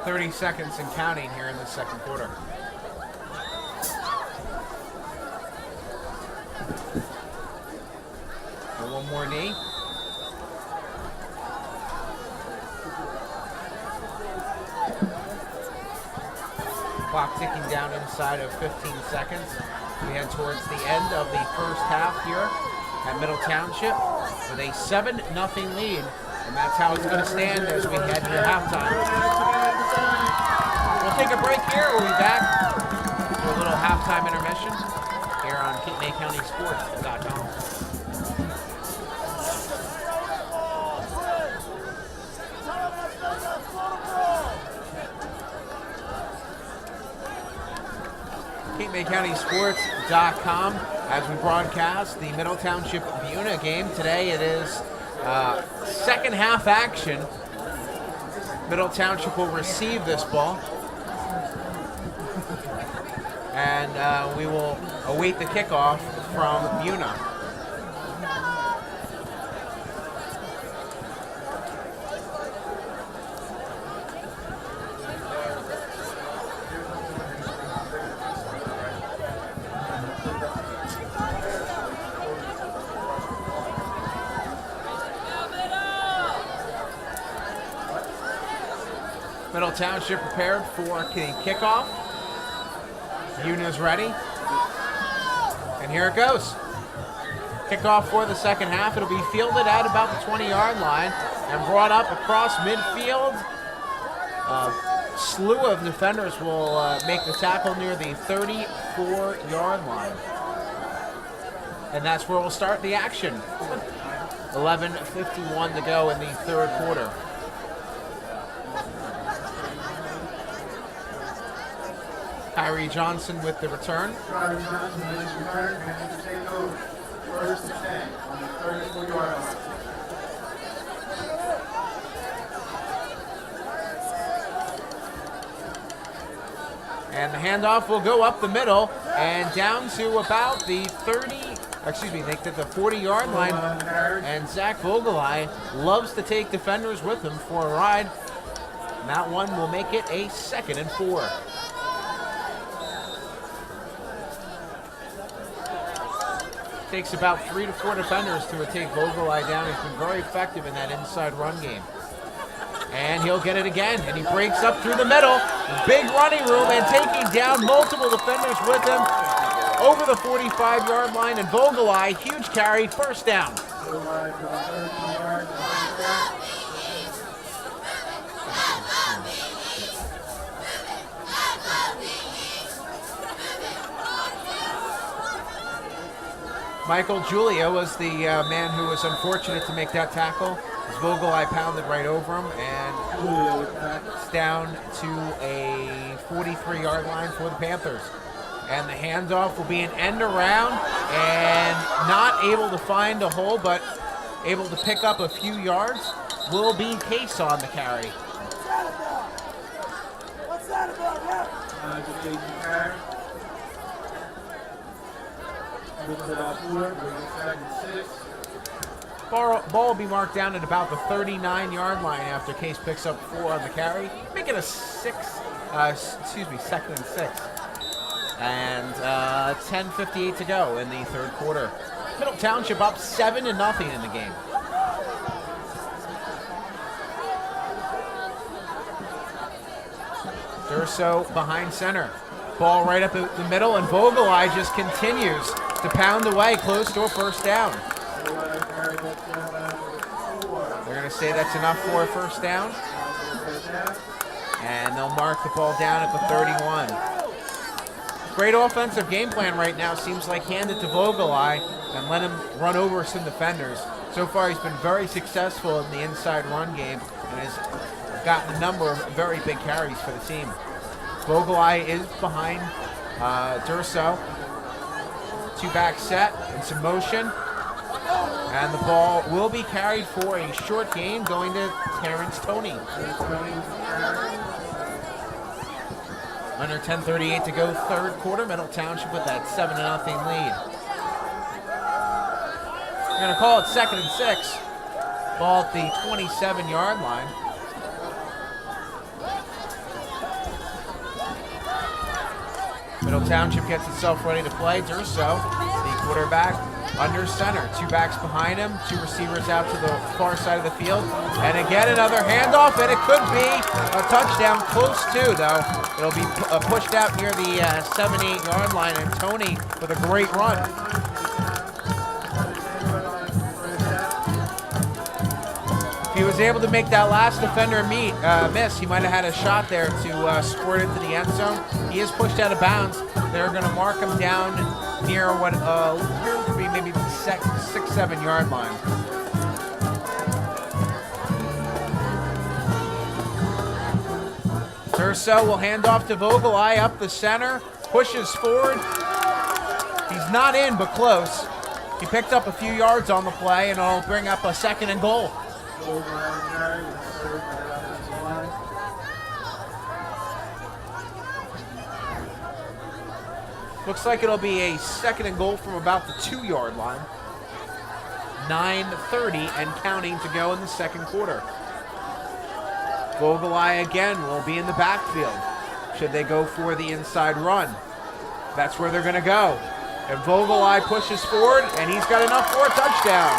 Speaker 4: .30 seconds and counting here in the 2nd quarter. And one more knee. Clock ticking down inside of 15 seconds. We head towards the end of the 1st half here at Middle Township with a 7-0 lead. And that's how it's going to stand as we head to halftime. We'll take a break here. We'll be back for a little halftime intermission here on KateMayCountySports.com. KateMayCountySports.com as we broadcast the Middle Township Buena game. Today it is 2nd half action. Middle Township will receive this ball. And we will await the kickoff from Buena. Middle Township prepared for the kickoff. Buena's ready. And here it goes. Kickoff for the 2nd half. It'll be fielded at about the 20-yard line and brought up across midfield. A slew of defenders will make the tackle near the 34-yard line. And that's where we'll start the action. 11:51 to go in the 3rd quarter. Kyrie Johnson with the return.
Speaker 3: Kyrie Johnson with his return, and to take over. 1st and 10 on the 34-yard line.
Speaker 4: And the handoff will go up the middle and down to about the 40-yard line. And Zach Vogelai loves to take defenders with him for a ride. And that one will make it a 2nd and 4. Takes about 3 to 4 defenders to take Vogelai down. He's been very effective in that inside run game. And he'll get it again, and he breaks up through the middle. Big running room and taking down multiple defenders with him over the 45-yard line. And Vogelai, huge carry, 1st down. Michael Julia was the man who was unfortunate to make that tackle. As Vogelai pounded right over him, and it's down to a 43-yard line for the Panthers. And the handoff will be an end around, and not able to find a hole, but able to pick up a few yards will be Case on the carry.
Speaker 2: What's that about, yeah?
Speaker 4: Ball will be marked down at about the 39-yard line after Case picks up 4 on the carry. Make it a second and 6. And 10:58 to go in the third quarter. Middle Township up 7-0 in the game. Durso behind center. Ball right up the middle, and Vogelai just continues to pound away close to a first down. They're going to say that's enough for a first down. And they'll mark the ball down at the 31. Great offensive game plan right now. Seems like hand it to Vogelai and let him run over some defenders. So far, he's been very successful in the inside run game and has gotten a number of very big carries for the team. Vogelai is behind Durso. 2-back set and some motion. And the ball will be carried for a short gain going to Terrence Toney. Under 10:38 to go, third quarter. Middle Township with that 7-0 lead. We're going to call it 2nd and 6. Ball at the 27-yard line. Middle Township gets itself ready to play. Durso, the quarterback, under center. 2 backs behind him, 2 receivers out to the far side of the field. And again, another handoff, and it could be a touchdown. Close to, though. It'll be pushed out near the 7-8 line, and Toney with a great run. If he was able to make that last defender miss, he might have had a shot there to squirt into the end zone. He is pushed out of bounds. They're going to mark him down near what appears to be maybe the 6-7 yard line. Durso will hand off to Vogelai up the center, pushes forward. He's not in, but close. He picked up a few yards on the play, and it'll bring up a 2nd and goal. Looks like it'll be a 2nd and goal from about the 2-yard line. 9:30 and counting to go in the second quarter. Vogelai again will be in the backfield. Should they go for the inside run? That's where they're going to go. And Vogelai pushes forward, and he's got enough for a touchdown.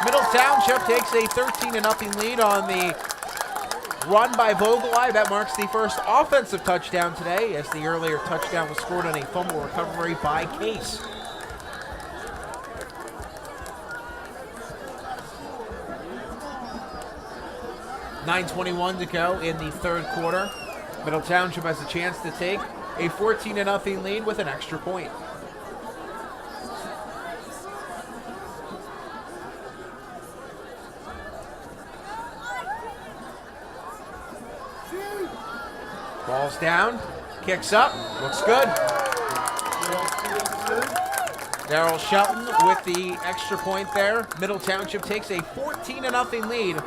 Speaker 4: Middle Township takes a 13-0 lead on the run by Vogelai. That marks the first offensive touchdown today, as the earlier touchdown was scored on a fumble recovery by Case. .9:21 to go in the third quarter. Middle Township has a chance to take a 14-0 lead with an extra point. Ball's down, kicks up, looks good. Daryl Shelton with the extra point there. Middle Township takes a 14-0 lead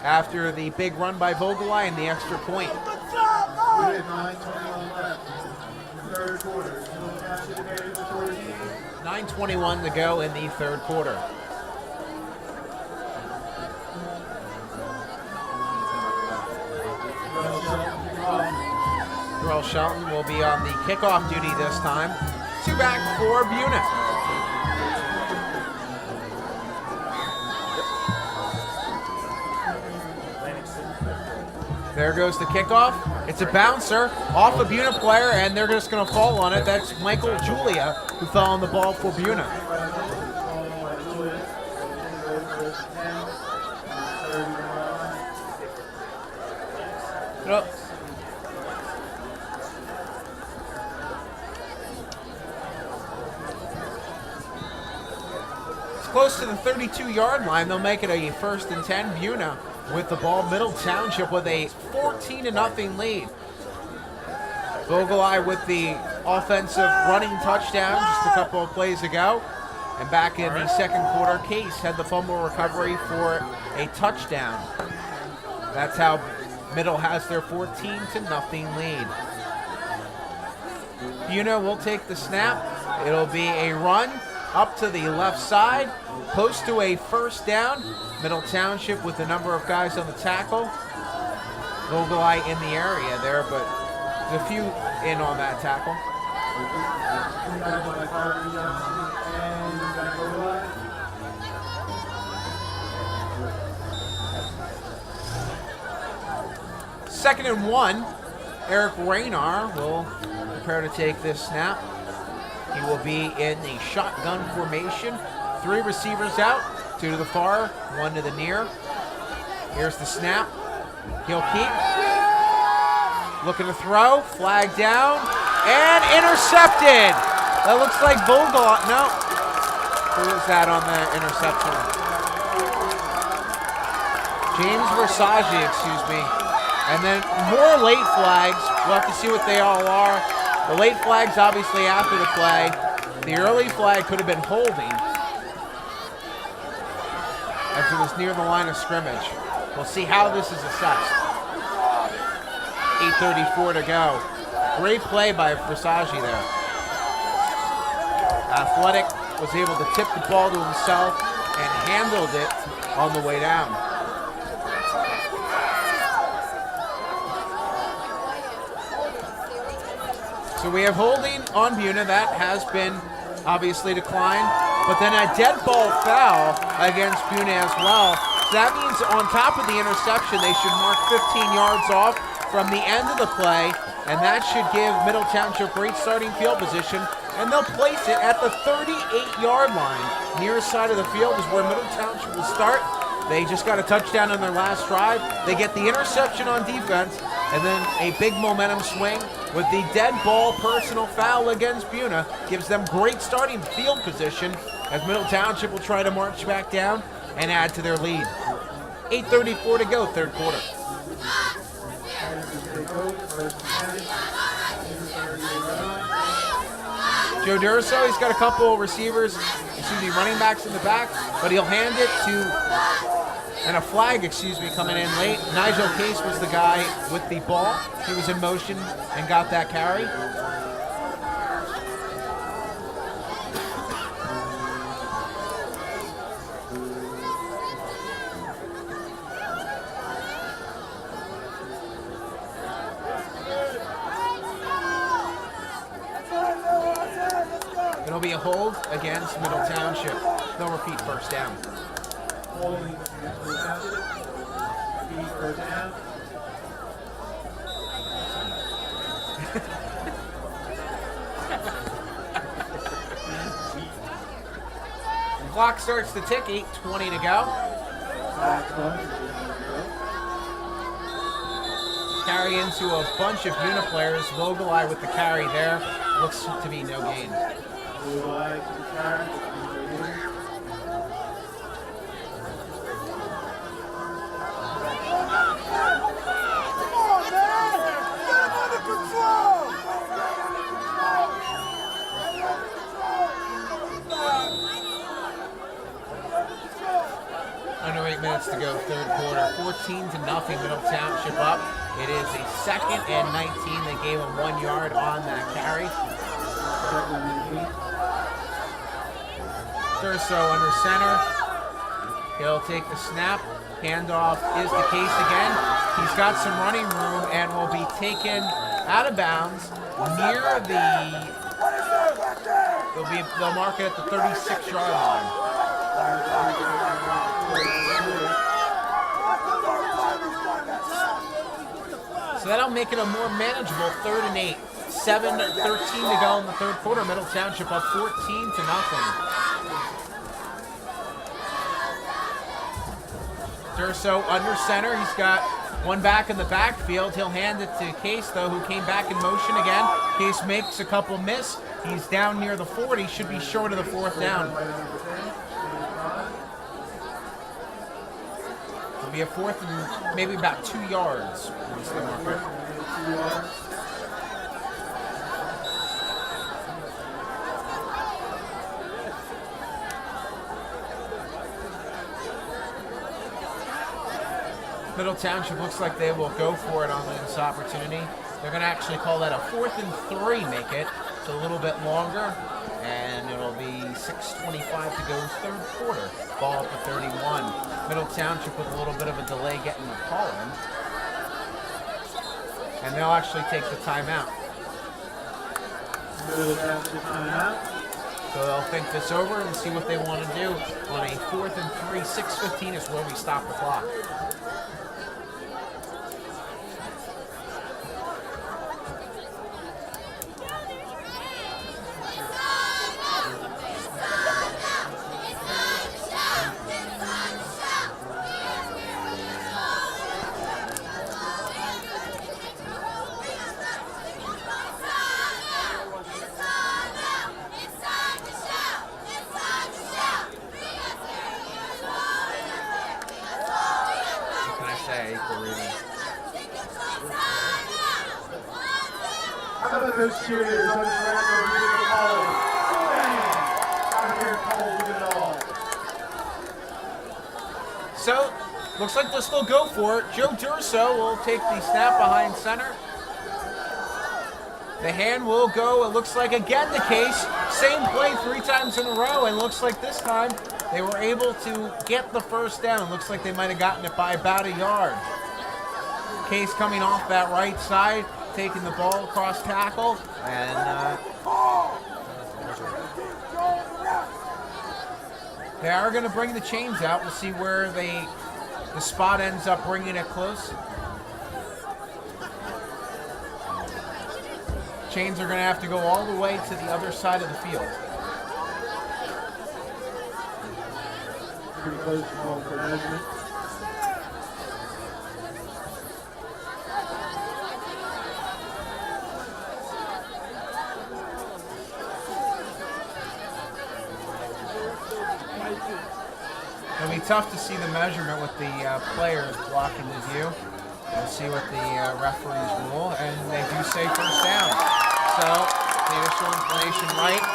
Speaker 4: after the big run by Vogelai and the extra point. 9:21 to go in the third quarter. Daryl Shelton will be on the kickoff duty this time. 2 back for Buena. There goes the kickoff. It's a bouncer off a Buena player, and they're just going to fall on it. That's Michael Julia, who fell on the ball for Buena. close to the 32-yard line. They'll make it a 1st and 10. Buena with the ball. Middle Township with a 14-0 lead. Vogelai with the offensive running touchdown just a couple of plays ago. And back in the second quarter, Case had the fumble recovery for a touchdown. That's how Middle has their 14-0 lead. Buena will take the snap. It'll be a run up to the left side, close to a 1st down. Middle Township with a number of guys on the tackle. Vogelai in the area there, but there's a few in on that tackle. Second and 1. Eric Raynar will prepare to take this snap. He will be in the shotgun formation. 3 receivers out, 2 to the far, 1 to the near. Here's the snap. He'll keep. Looking to throw. Flag down. And intercepted. That looks like Vogel. No. Who was that on the interception? James Versace, excuse me. And then more late flags. We'll have to see what they all are. The late flag's obviously after the play. The early flag could have been holding, as it was near the line of scrimmage. We'll see how this is assessed. 8:34 to go. Great play by Versace there. Athletic was able to tip the ball to himself and handled it on the way down. So we have holding on Buena. That has been obviously declined. But then a dead ball foul against Buena as well. So that means on top of the interception, they should mark 15 yards off from the end of the play. And that should give Middle Township great starting field position. And they'll place it at the 38-yard line. Nearest side of the field is where Middle Township will start. They just got a touchdown on their last drive. They get the interception on defense, and then a big momentum swing with the dead ball personal foul against Buena. Gives them great starting field position as Middle Township will try to march back down and add to their lead. 8:34 to go, third quarter. Joe Durso, he's got a couple receivers, running backs in the back, but he'll hand it to, and a flag, coming in late. Nigel Case was the guy with the ball. He was in motion and got that carry. It'll be a hold against Middle Township. They'll repeat first down. Clock starts to tick, 8:20 to go. Carry into a bunch of Buena players. Vogelai with the carry there. Looks to be no gain. Under 8 minutes to go, third quarter. 14-0, Middle Township up. It is a 2nd and 19. They gave him 1 yard on that carry. Durso under center. He'll take the snap. Handoff is the Case again. He's got some running room and will be taken out of bounds near the. They'll mark it at the 36-yard line. So that'll make it a more manageable 3rd and 8. 7:13 to go in the third quarter. Middle Township up 14-0. Durso under center. He's got one back in the backfield. He'll hand it to Case, though, who came back in motion again. Case makes a couple miss. He's down near the 40. Should be short of the 4th down. be a 4th and maybe about 2 yards. Once they mark it.
Speaker 3: 2 yards.
Speaker 4: Middle Township looks like they will go for it on this opportunity. They're going to actually call that a 4th and 3, make it. So a little bit longer, and it'll be 6:25 to go, 3rd quarter. Ball up to 31. Middle Township with a little bit of a delay getting the call in. And they'll actually take the timeout.
Speaker 3: Middle Township timeout.
Speaker 4: So they'll think this over and see what they want to do. On a 4th and 3, 6:15 is where we stop the clock.
Speaker 3: How about those cheerleaders on the track over here to Paul? Out here, Paul, with it all.
Speaker 4: So, looks like they'll still go for it. Joe Durso will take the snap behind center. The hand will go. It looks like again the case. Same play 3 times in a row, and looks like this time they were able to get the first down. Looks like they might have gotten it by about a yard. Case coming off that right side, taking the ball across tackle, and they are going to bring the chains out. We'll see where the spot ends up bringing it close. Chains are going to have to go all the way to the other side of the field.
Speaker 3: Pretty close to home for measurement.
Speaker 4: It'll be tough to see the measurement with the players blocking the view. We'll see what the referees rule, and they do say first down. So, the initial information right.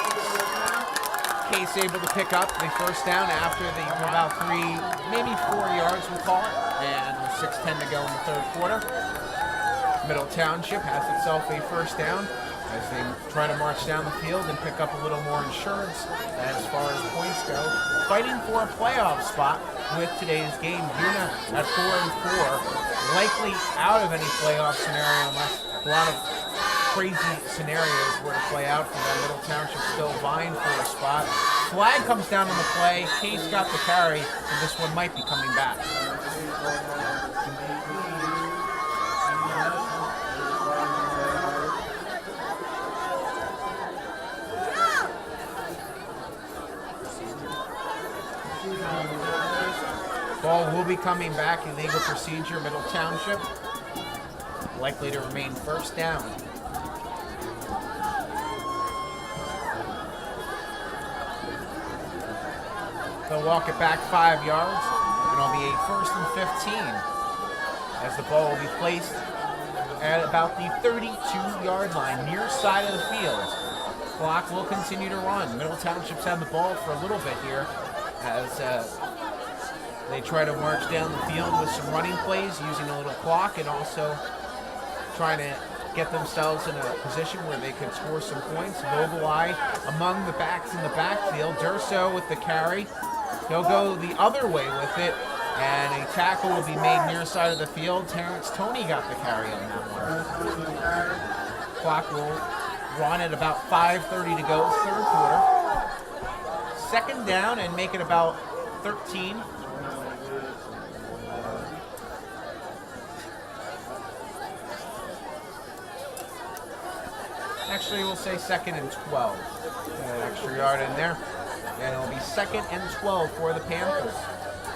Speaker 4: Case able to pick up the first down after the about 3, maybe 4 yards, we'll call it, and with 6:10 to go in the 3rd quarter. Middle Township has itself a first down as they try to march down the field and pick up a little more insurance as far as points go. Fighting for a playoff spot with today's game. Buena at 4-4, likely out of any playoff scenario unless a lot of crazy scenarios were to play out for them. Middle Township still vying for a spot. Flag comes down on the play. Case got the carry, and this one might be coming back. Ball will be coming back. Illegal procedure, Middle Township. Likely to remain first down. They'll walk it back 5 yards, and it'll be a 1st and 15 as the ball will be placed at about the 32-yard line, near side of the field. Clock will continue to run. Middle Township's had the ball for a little bit here as they try to march down the field with some running plays, using a little clock, and also trying to get themselves in a position where they could score some points. Vogelai among the backs in the backfield. Durso with the carry. He'll go the other way with it, and a tackle will be made near side of the field. Terrence Toney got the carry on that one. Clock will run at about 5:30 to go, 3rd quarter. 2nd down, and make it about 13. Actually, we'll say 2nd and 12. An extra yard in there. And it'll be 2nd and 12 for the Panthers.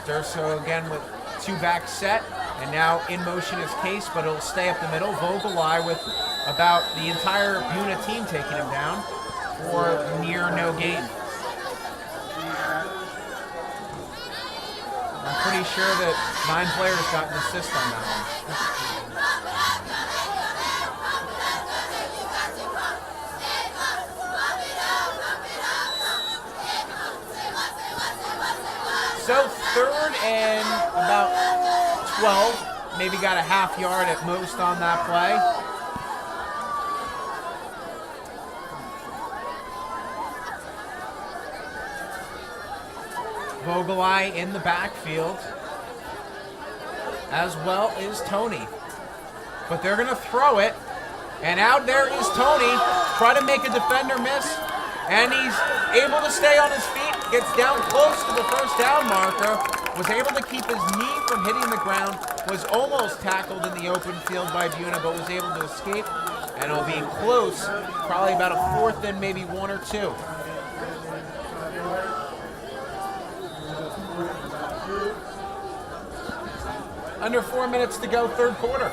Speaker 4: Durso again with 2 back set. And now in motion is Case, but it'll stay up the middle. Vogelai with about the entire Buena team taking him down for near no gain. On pretty sure that 9 players got an assist on that one. So 3rd and about 12. Maybe got a half yard at most on that play. Vogelai in the backfield, as well is Tony. But they're going to throw it, and out there is Tony. Try to make a defender miss, and he's able to stay on his feet, gets down close to the first down marker, was able to keep his knee from hitting the ground, was almost tackled in the open field by Buena, but was able to escape, and it'll be close, probably about a 4th and maybe 1 or 2. Under 4 minutes to go, 3rd quarter.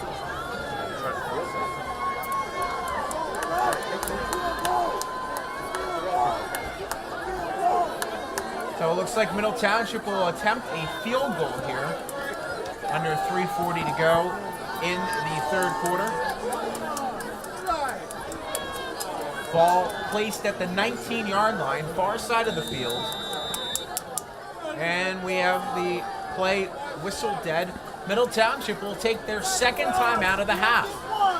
Speaker 4: So it looks like Middle Township will attempt a field goal here. Under 3:40 to go in the 3rd quarter. Ball placed at the 19-yard line, far side of the field. And we have the play whistle dead. Middle Township will take their 2nd time out of the half.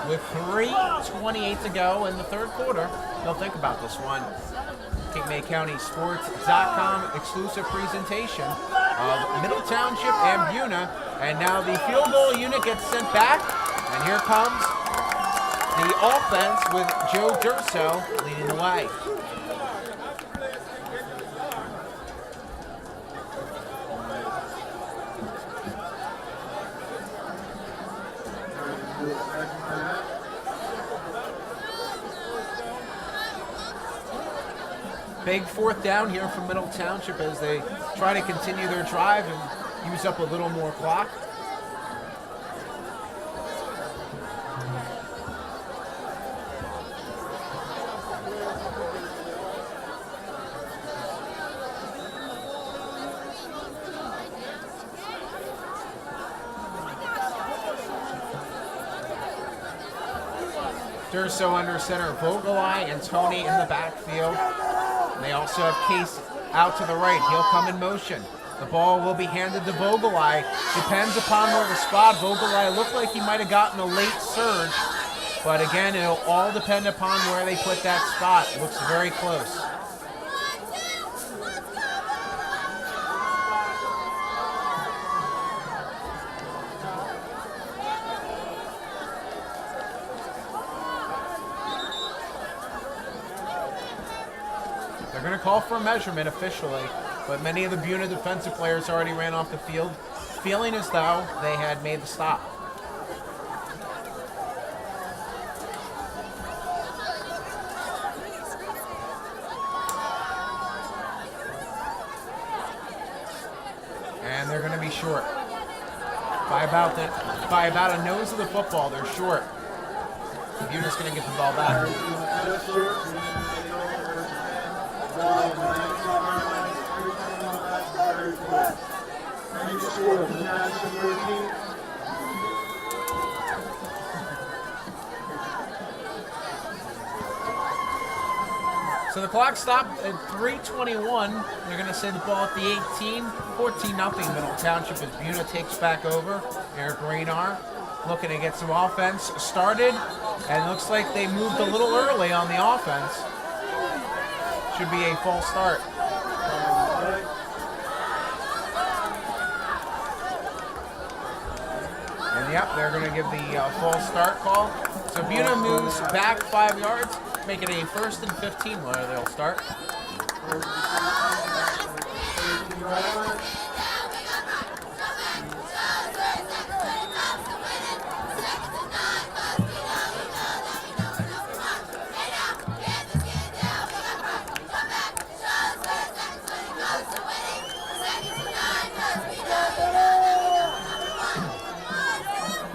Speaker 4: With 3:28 to go in the 3rd quarter, they'll think about this one. Cape May County Sports.com exclusive presentation of Middle Township and Buena. And now the field goal unit gets sent back. And here comes the offense with Joe Durso leading the way. Big 4th down here from Middle Township as they try to continue their drive and use up a little more clock. Durso under center, Vogelai and Tony in the backfield. They also have Case out to the right. He'll come in motion. The ball will be handed to Vogelai. Depends upon where the spot. Vogelai looked like he might have gotten a late surge. But again, it'll all depend upon where they put that spot. Looks very close. They're going to call for a measurement officially, but many of the Buena defensive players already ran off the field, feeling as though they had made the stop. And they're going to be short. By about a nose of the football, they're short. Buena's going to get the ball back. So the clock stopped at 3:21. They're going to say the ball at the 18. 14-0 Middle Township as Buena takes back over. Eric Raynar looking to get some offense started. And looks like they moved a little early on the offense. Should be a false start. And yep, they're going to give the false start call. So Buena moves back 5 yards, make it a 1st and 15 where they'll start.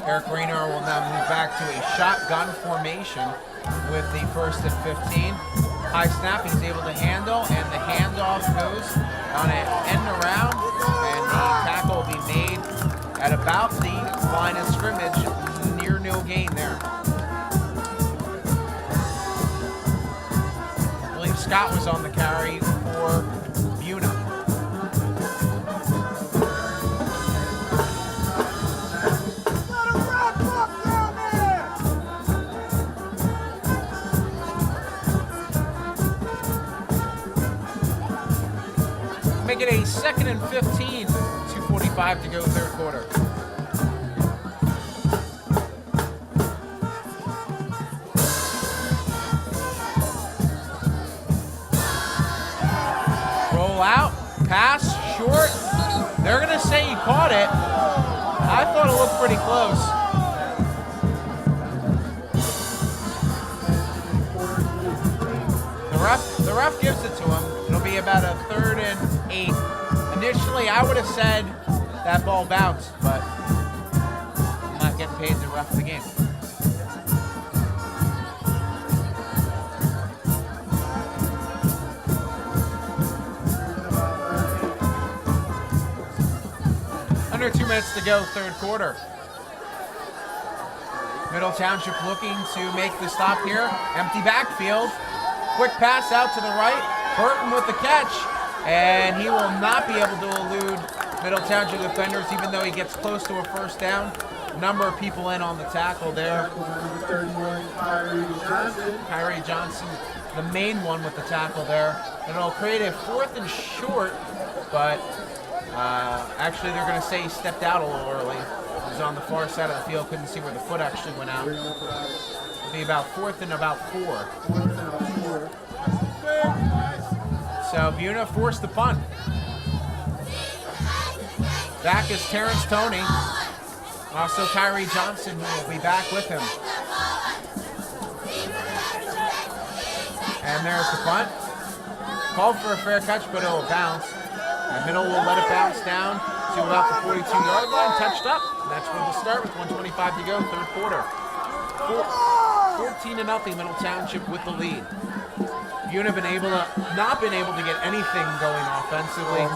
Speaker 4: Eric Raynar will now move back to a shotgun formation with the 1st and 15. High snap, he's able to handle, and the handoff goes on an end around, and the tackle will be made at about the line of scrimmage, near no gain there. I believe Scott was on the carry for Buena. Make it a 2nd and 15, 2:45 to go, third quarter. Roll out, pass, short. They're gonna say he caught it. I thought it looked pretty close. The ref gives it to him. It'll be about a 3rd and 8. Initially, I would have said that ball bounced, but I'm not getting paid to ref the game. Under 2 minutes to go, third quarter. Middle Township looking to make the stop here. Empty backfield. Quick pass out to the right. Burton with the catch. And he will not be able to elude Middle Township defenders, even though he gets close to a first down. Number of people in on the tackle there. Kyrie Johnson, the main one with the tackle there. And it'll create a 4th and short, but actually they're going to say he stepped out a little early. He was on the far side of the field, couldn't see where the foot actually went out. It'll be about 4th and about 4. So Buena forced the punt. Back is Terrence Toney. Also Kyrie Johnson will be back with him. And there's the punt. Called for a fair catch, but it'll bounce. And Middle will let it bounce down to about the 42-yard line, touched up. And that's where we'll start with 1:25 to go, third quarter. 14-0, Middle Township with the lead. Buena not been able to get anything going offensively.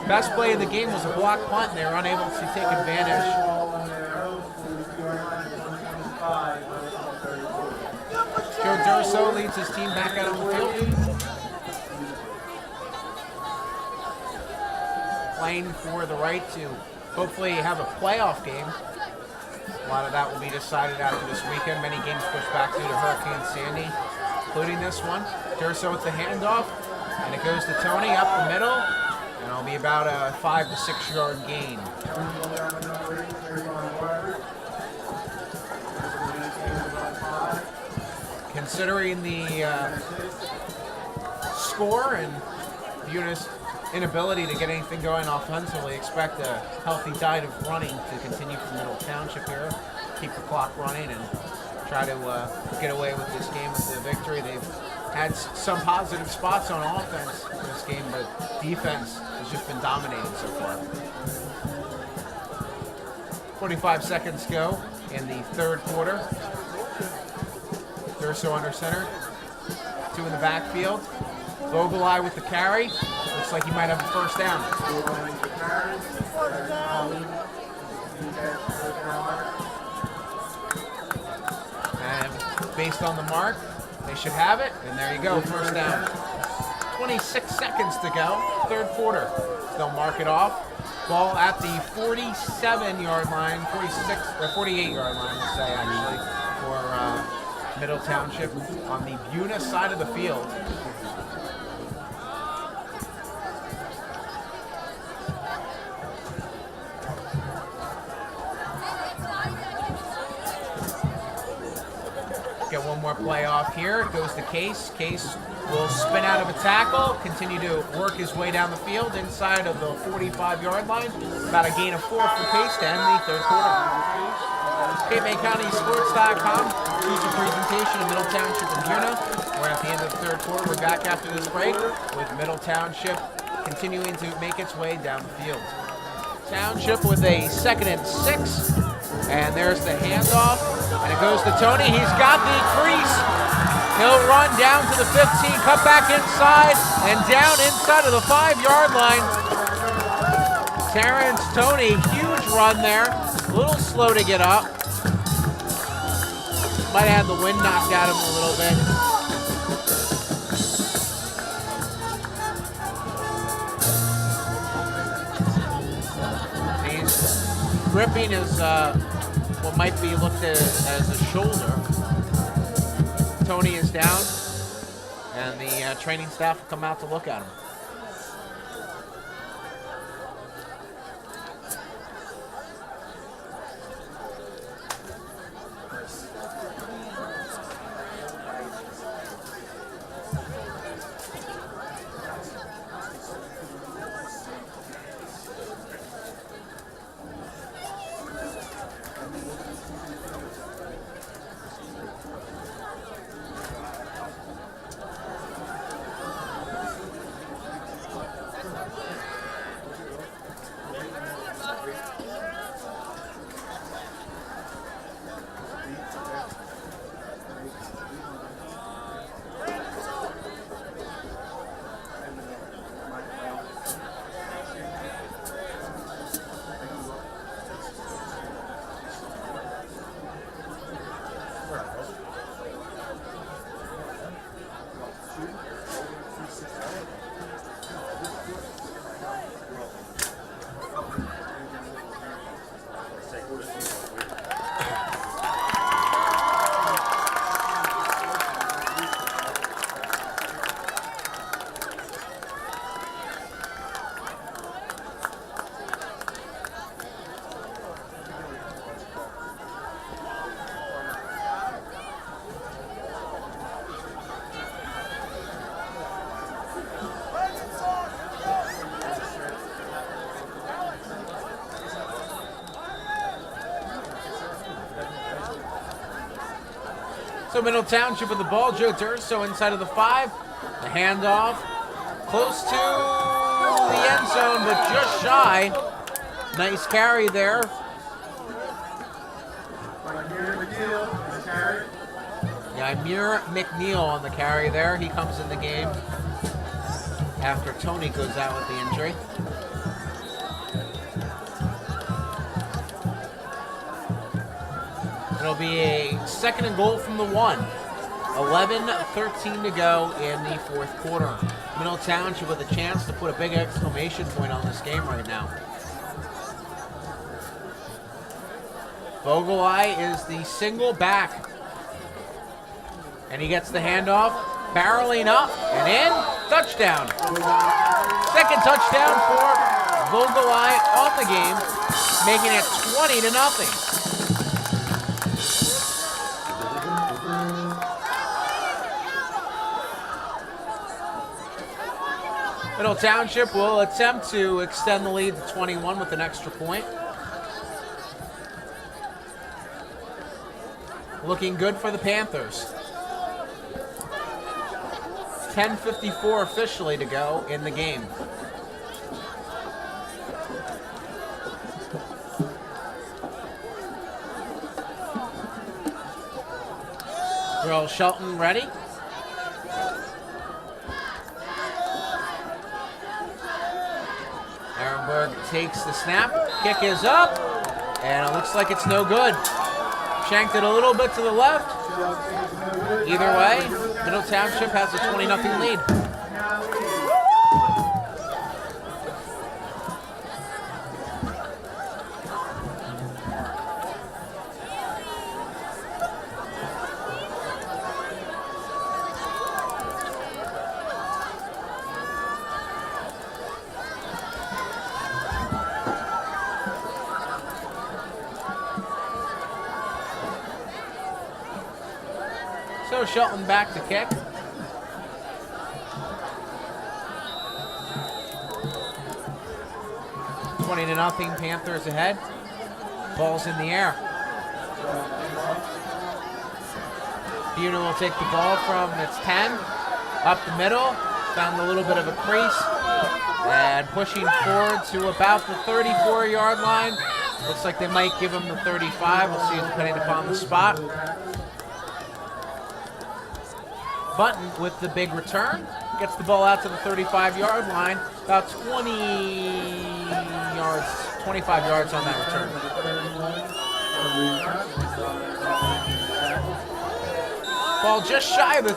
Speaker 4: Best play of the game was a block punt, and they were unable to take advantage. Joe Durso leads his team back out on the field. Playing for the right to hopefully have a playoff game. A lot of that will be decided after this weekend. Many games pushed back due to Hurricane Sandy, including this one. Durso with the handoff, and it goes to Toney up the middle, and it'll be about a 5 to 6 yard gain. Considering the score and Buena's inability to get anything going offensively, expect a healthy diet of running to continue from Middle Township here, keep the clock running, and try to get away with this game with the victory. They've had some positive spots on offense in this game, but defense has just been dominating so far. 45 seconds go in the third quarter. Durso under center. 2 in the backfield. Vogelai with the carry. Looks like he might have a first down. And based on the mark, they should have it, and there you go, first down. 26 seconds to go, third quarter. They'll mark it off. Ball at the 47-yard line, 48-yard line, we'll say, actually, for Middle Township on the Buena side of the field. Get one more play off here. It goes to Case. Case will spin out of a tackle, continue to work his way down the field inside of the 45-yard line. About a gain of 4 for Case to end the third quarter. CapeMayCountySports.com. Feature presentation of Middle Township and Buena. We're at the end of the third quarter. We're back after this break with Middle Township continuing to make its way down the field. Township with a 2nd and 6. And there's the handoff, and it goes to Toney. He's got the crease. He'll run down to the 15, cut back inside, and down inside of the 5-yard line. Terrence Toney, huge run there. A little slow to get up. Might have had the wind knocked at him a little bit. He's gripping his what might be looked at as a shoulder. Tony is down, and the training staff will come out to look at him. So Middle Township with the ball. Joe Durso inside of the 5. The handoff close to the end zone, but just shy. Nice carry there. Yeah, Amir McNeil on the carry there. He comes in the game after Tony goes out with the injury. It'll be a 2nd and goal from the 1. 11:13 to go in the 4th quarter. Middle Township with a chance to put a big exclamation point on this game right now. Vogelai is the single back. And he gets the handoff, barreling up and in. Touchdown. 2nd touchdown for Vogelai on the game, making it 20-0. Middle Township will attempt to extend the lead to 21 with an extra point. Looking good for the Panthers. 10:54 officially to go in the game. Earl Shelton ready. Takes the snap, kick is up, and it looks like it's no good. Shanked it a little bit to the left. Either way, Middle Township has a 20-0 lead. So Shelton back to kick. $20-0, Panthers ahead. Ball's in the air. Buena will take the ball from its 10, up the middle, found a little bit of a crease, and pushing forward to about the 34-yard line. Looks like they might give him the 35. We'll see depending upon the spot. Button with the big return. Gets the ball out to the 35-yard line. About 25 yards on that return. Ball just shy of the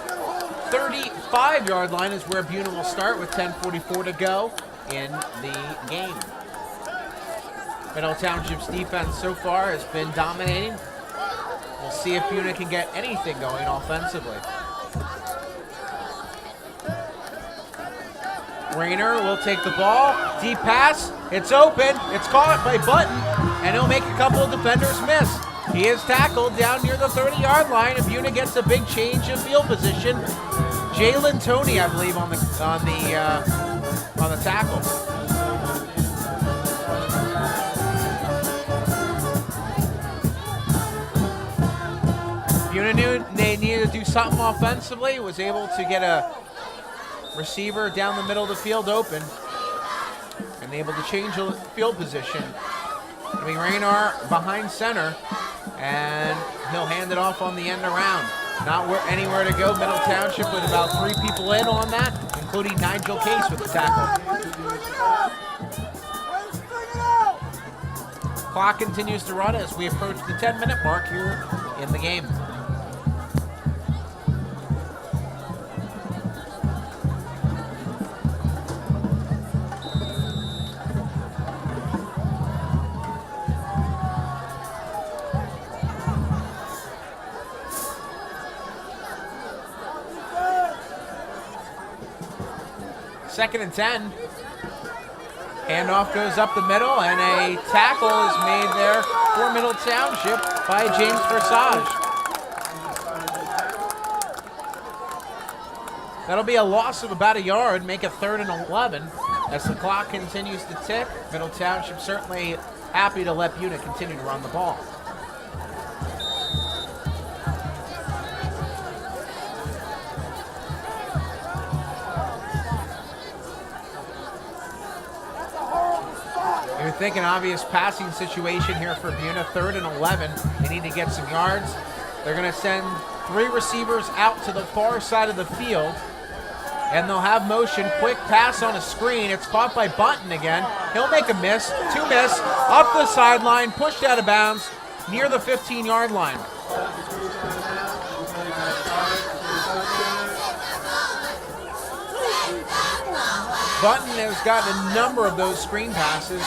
Speaker 4: 35-yard line is where Buena will start with 10:44 to go in the game. Middle Township's defense so far has been dominating. We'll see if Buena can get anything going offensively. Rayner will take the ball. Deep pass. It's open. It's caught by Button, and he'll make a couple of defenders miss. He is tackled down near the 30-yard line, and Buena gets a big change of field position. Jalen Toney, I believe, on the tackle. Buena knew they needed to do something offensively. Was able to get a receiver down the middle of the field open, and able to change the field position. Having Rayner behind center, and he'll hand it off on the end around. Not anywhere to go. Middle Township with about 3 people in on that, including Nigel Case with the tackle. Clock continues to run as we approach the 10-minute mark here in the game. Second and 10. Handoff goes up the middle, and a tackle is made there for Middle Township by James Versage. That'll be a loss of about a yard, make it 3rd and 11. As the clock continues to tick, Middle Township certainly happy to let Buena continue to run the ball. You're thinking obvious passing situation here for Buena, 3rd and 11. They need to get some yards. They're going to send 3 receivers out to the far side of the field, and they'll have motion. Quick pass on a screen. It's caught by Button again. He'll make a miss. 2 miss. Up the sideline, pushed out of bounds near the 15-yard line. Button has gotten a number of those screen passes.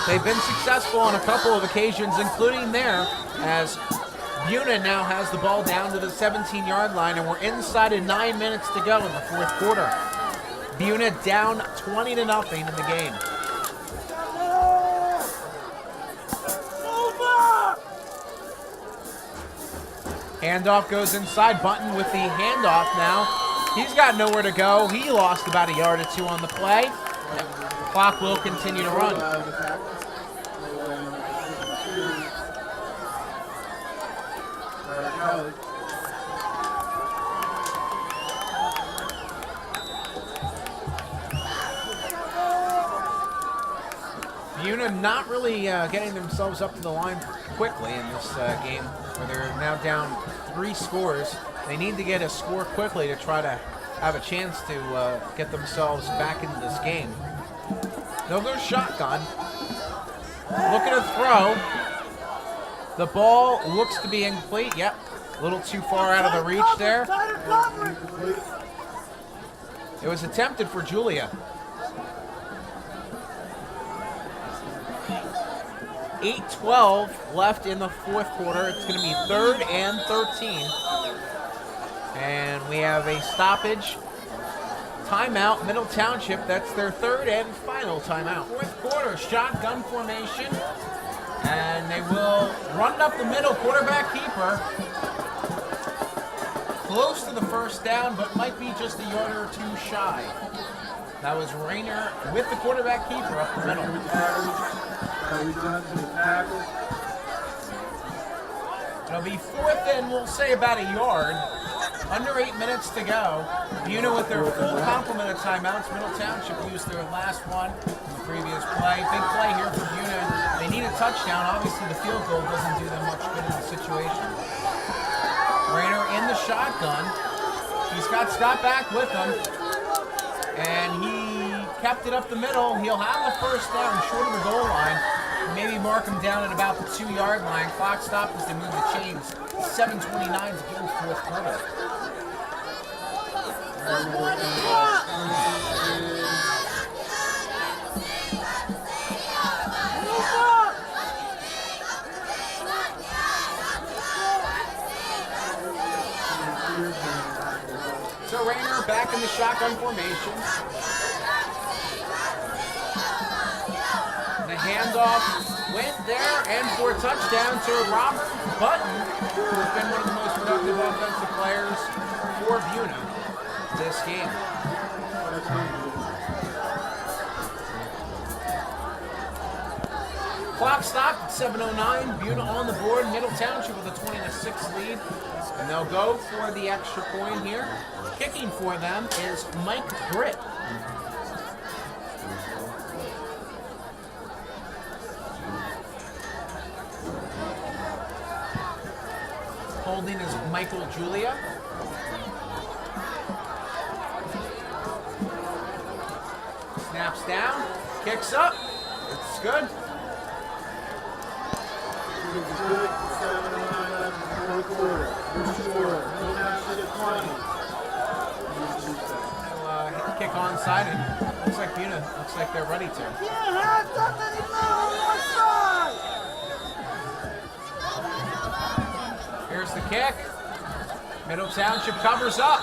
Speaker 4: They've been successful on a couple of occasions, including there, as Buena now has the ball down to the 17-yard line, and we're inside of 9 minutes to go in the 4th quarter. Buena down 20-0 in the game. Handoff goes inside. Button with the handoff now. He's got nowhere to go. He lost about a yard or 2 on the play. Clock will continue to run. Buena not really getting themselves up to the line quickly in this game, where they're now down 3 scores. They need to get a score quickly to try to have a chance to get themselves back into this game. They'll go shotgun. Looking to throw. The ball looks to be incomplete. Yep, a little too far out of the reach there. It was attempted for Julia. 8:12 left in the 4th quarter. It's going to be 3rd and 13. And we have a stoppage. Timeout, Middle Township. That's their 3rd and final timeout. 4th quarter, shotgun formation. And they will run it up the middle, quarterback keeper. Close to the first down, but might be just a yard or 2 shy. That was Rayner with the quarterback keeper up the middle. It'll be 4th and we'll say about a yard. Under 8 minutes to go. Buena with their full complement of timeouts. Middle Township used their last one in the previous play. Big play here for Buena. They need a touchdown. Obviously the field goal doesn't do them much good in the situation. Rayner in the shotgun. He's got Scott back with him, and he kept it up the middle. He'll have the first down short of the goal line. Maybe mark him down at about the 2-yard line. Clock stopped as they move the chains. 7:29 to go, fourth quarter. So Rayner back in the shotgun formation. The handoff went there and for a touchdown to Robert Button, who has been one of the most productive offensive players for Buena this game. Clock stopped at 7:09. Buena on the board. Middle Township with a 20-6 lead. And they'll go for the extra point here. Kicking for them is Mike Britt. Holding is Michael Julia. Snaps down, kicks up. It's good. Kick onside, and looks like Buena, looks like they're ready to. Here's the kick. Middle Township covers up.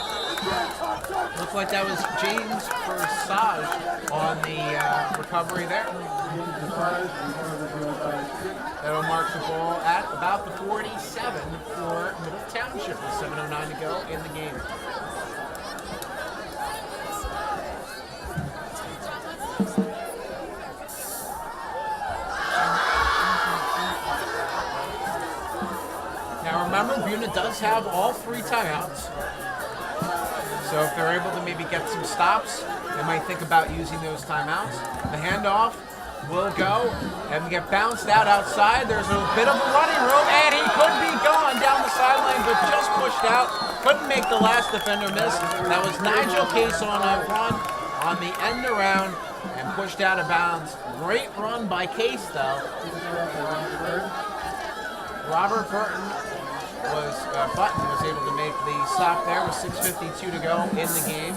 Speaker 4: Looks like that was James Forsage on the recovery there. That'll mark the ball at about the 47 for Middle Township with 7:09 to go in the game. Now remember, Buena does have all 3 timeouts. So if they're able to maybe get some stops, they might think about using those timeouts. The handoff will go and get bounced out outside. There's a bit of a running room, and he could be gone down the sideline, but just pushed out. Couldn't make the last defender miss. That was Nigel Case on a run on the end around and pushed out of bounds. Great run by Case, though. Robert Button was able to make the stop there with 6:52 to go in the game.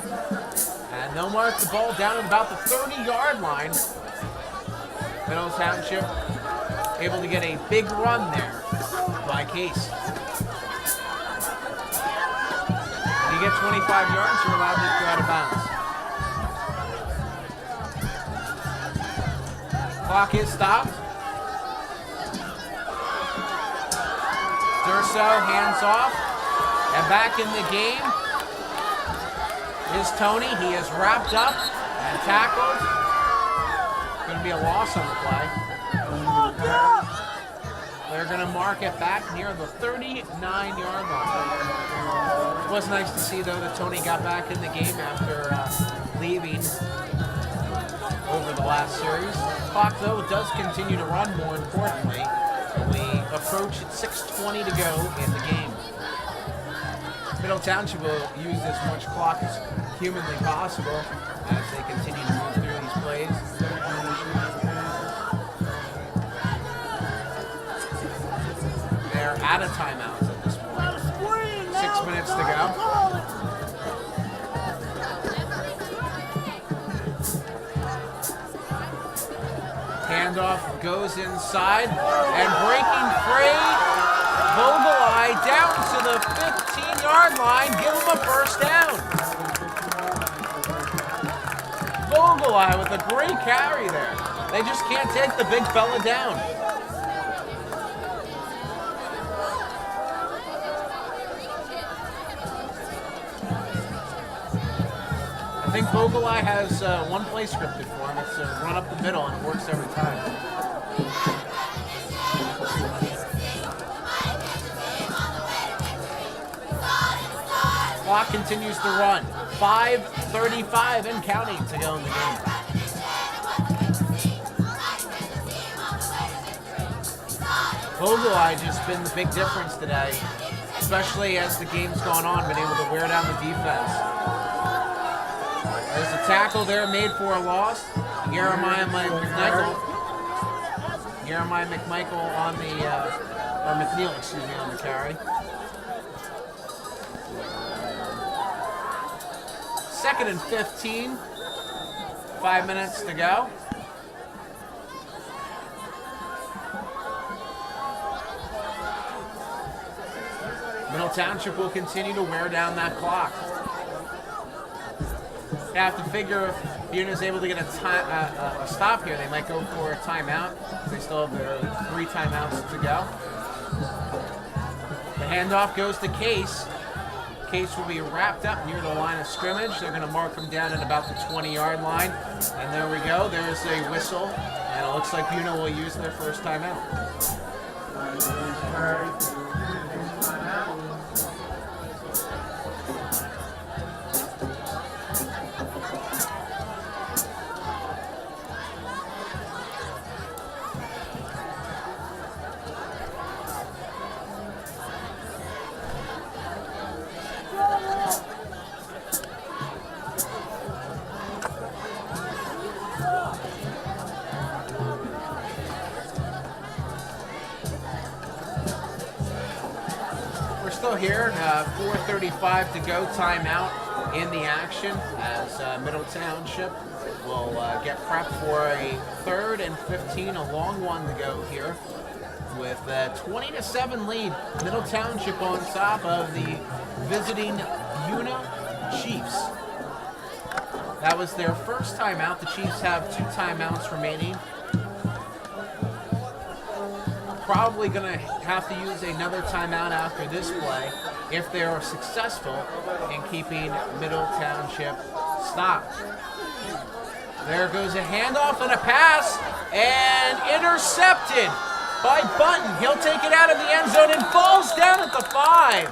Speaker 4: And they'll mark the ball down at about the 30-yard line. Middle Township able to get a big run there by Case. When you get 25 yards, you're allowed to go out of bounds. Clock is stopped. Durso hands off, and back in the game is Tony. He is wrapped up and tackled. Going to be a loss on the play. They're going to mark it back near the 39-yard line. It was nice to see, though, that Tony got back in the game after leaving over the last series. Clock, though, does continue to run, more importantly. We approach at 6:20 to go in the game. Middle Township will use as much clock as humanly possible as they continue to move through these plays. They're out of timeouts at this point. 6 minutes to go. Handoff goes inside and breaking free. Vogelai down to the 15-yard line. Give him a first down. Vogelai with a great carry there. They just can't take the big fella down. I think Vogelai has one play scripted for him. It's a run up the middle, and it works every time. Clock continues to run. 5:35 and counting to go in the game. Vogelai just been the big difference today. especially as the game's gone on, been able to wear down the defense. There's a tackle there made for a loss. Jeremiah McMichael on the, or McNeil, excuse me, on the carry. Second and 15. 5 minutes to go. Middle Township will continue to wear down that clock. They have to figure if Buena is able to get a stop here, they might go for a timeout. They still have their 3 timeouts to go. The handoff goes to Case. Case will be wrapped up near the line of scrimmage. They're going to mark him down at about the 20-yard line. And there we go. There's a whistle. And it looks like Buena will use their first timeout. Still here, 4:35 to go, timeout in the action as Middle Township will get prepped for a 3rd and 15, a long one to go here with a 20-7 lead. Middle Township on top of the visiting Buena Chiefs. That was their first timeout. The Chiefs have 2 timeouts remaining. Probably going to have to use another timeout after this play if they are successful in keeping Middle Township stopped. There goes a handoff and a pass, and intercepted by Button. He'll take it out of the end zone and falls down at the 5.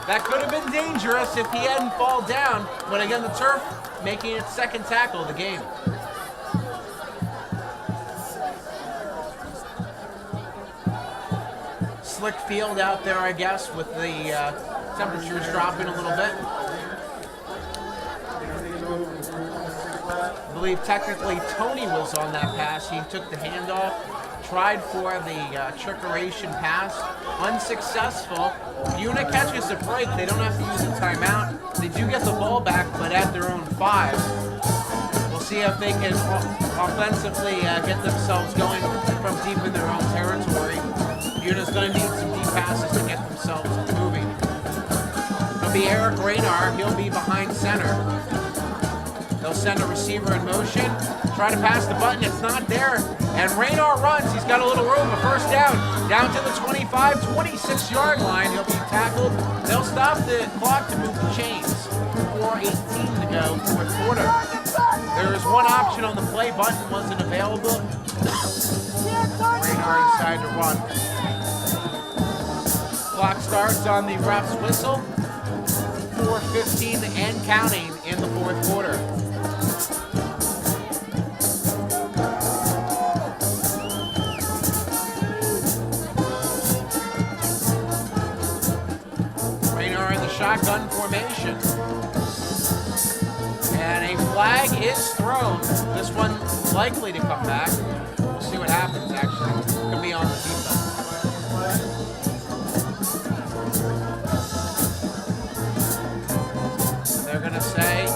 Speaker 4: That could have been dangerous if he hadn't fallen down, but again, the turf making its second tackle of the game. Slick field out there, I guess, with the temperatures dropping a little bit. I believe technically Tony was on that pass. He took the handoff, tried for the trickeration pass, unsuccessful. Buena catches a break. They don't have to use a timeout. They do get the ball back, but at their own 5. We'll see if they can offensively get themselves going from deep in their own territory. Buena's going to need some deep passes to get themselves moving. It'll be Eric Raynar. He'll be behind center. They'll send a receiver in motion. Try to pass the button. It's not there. And Raynar runs. He's got a little room. A first down. Down to the 25, 26-yard line. He'll be tackled. They'll stop the clock to move the chains. 4:18 to go, 4th quarter. There was one option on the play. Button wasn't available. Raynar decided to run. Clock starts on the ref's whistle. 4:15 and counting in the 4th quarter. Raynar in the shotgun formation. And a flag is thrown. This one likely to come back. We'll see what happens, actually. Could be on the defense. They're going to say is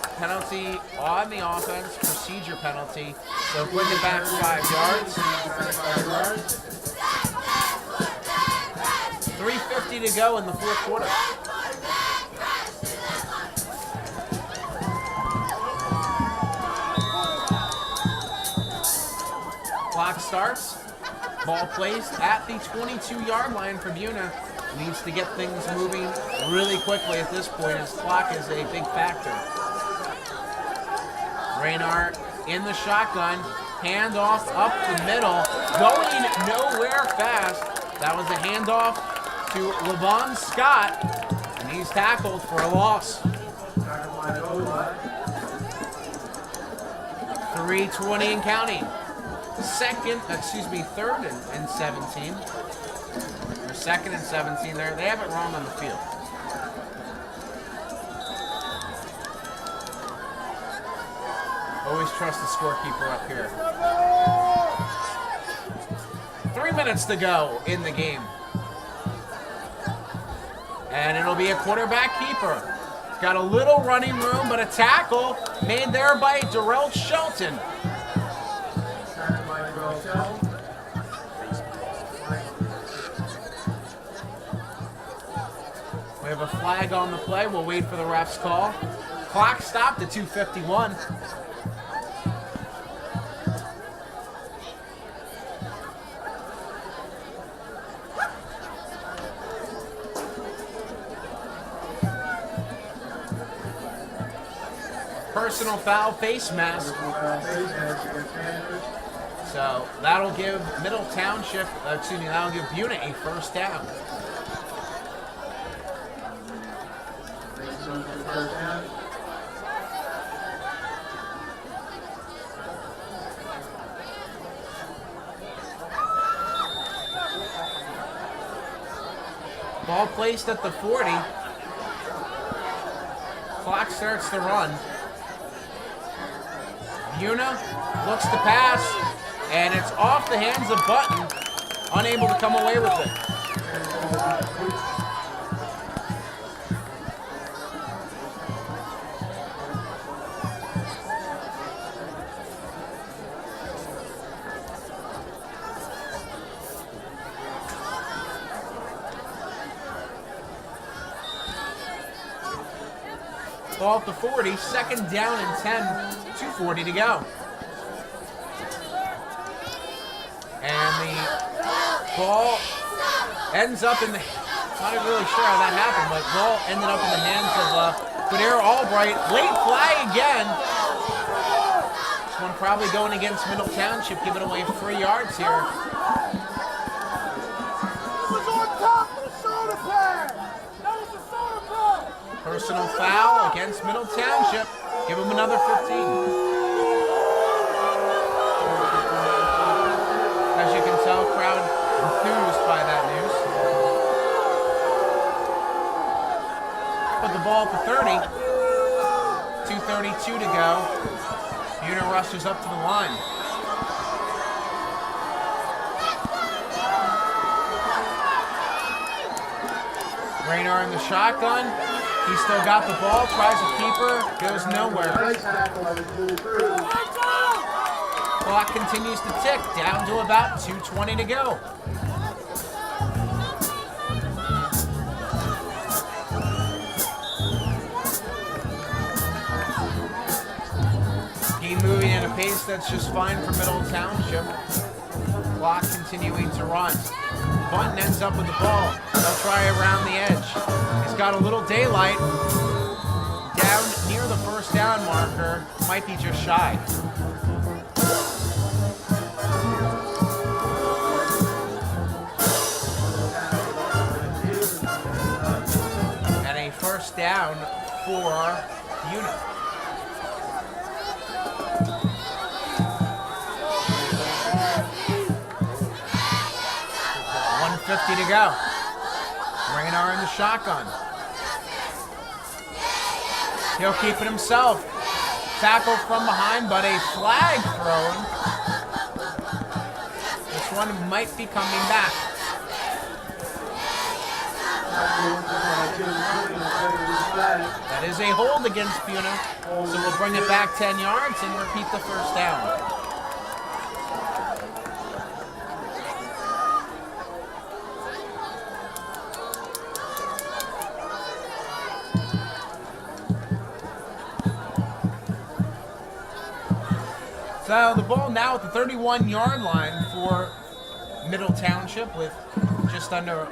Speaker 4: a penalty on the offense, procedure penalty. So bring it back 5 yards. 3:50 to go in the 4th quarter. Clock starts. Ball placed at the 22-yard line for Buena. Needs to get things moving really quickly at this point, as clock is a big factor. Raynar in the shotgun. Handoff up the middle. Going nowhere fast. That was a handoff to LeVon Scott. And he's tackled for a loss. 3:20 and counting. third and 17. Or second and 17 there. They have it wrong on the field. Always trust the scorekeeper up here. 3 minutes to go in the game. And it'll be a quarterback keeper. Got a little running room, but a tackle made there by Darrell Shelton. We have a flag on the play. We'll wait for the ref's call. Clock stopped at 2:51. Personal foul, face mask. So that'll give Middle Township, that'll give Buena a first down. Ball placed at the 40. Clock starts to run. Buena looks to pass, and it's off the hands of Button, unable to come away with it. Ball at the 40, second down and 10, 2:40 to go. And the ball ends up in the, not really sure how that happened, but ball ended up in the hands of Badera Albright. Late flag again. This one probably going against Middle Township, giving away 3 yards here.
Speaker 2: was on top of the soda pad. That was the soda pad.
Speaker 4: Personal foul against Middle Township. Give them another 15. As you can tell, crowd enthused by that news. Put the ball at the 30. 2:32 to go. Buena rushes up to the line. Raynar in the shotgun. He's still got the ball, tries a keeper, goes nowhere. Clock continues to tick, down to about 2:20 to go. Game moving at a pace that's just fine for Middle Township. Clock continuing to run. Button ends up with the ball. They'll try around the edge. He's got a little daylight. Down near the first down marker. Might be just shy. And a first down for Buena. 1:50 to go. Raynar in the shotgun. He'll keep it himself. Tackle from behind, but a flag thrown. This one might be coming back. That is a hold against Buena. So we'll bring it back 10 yards and repeat the first down. So the ball now at the 31-yard line for Middle Township with just under,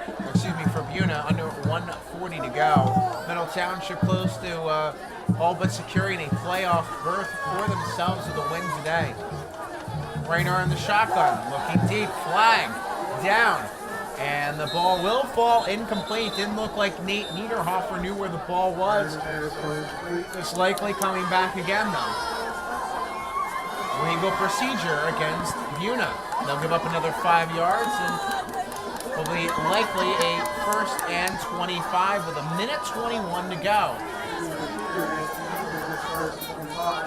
Speaker 4: for Buena, under 1:40 to go. Middle Township close to all but securing a playoff berth for themselves with a win today. Raynar in the shotgun, looking deep, flag, down. And the ball will fall incomplete. Didn't look like Nate Niederhofer knew where the ball was. It's likely coming back again though. legal procedure against Buena. They'll give up another 5 yards and will be likely a 1st and 25 with a minute 21 to go.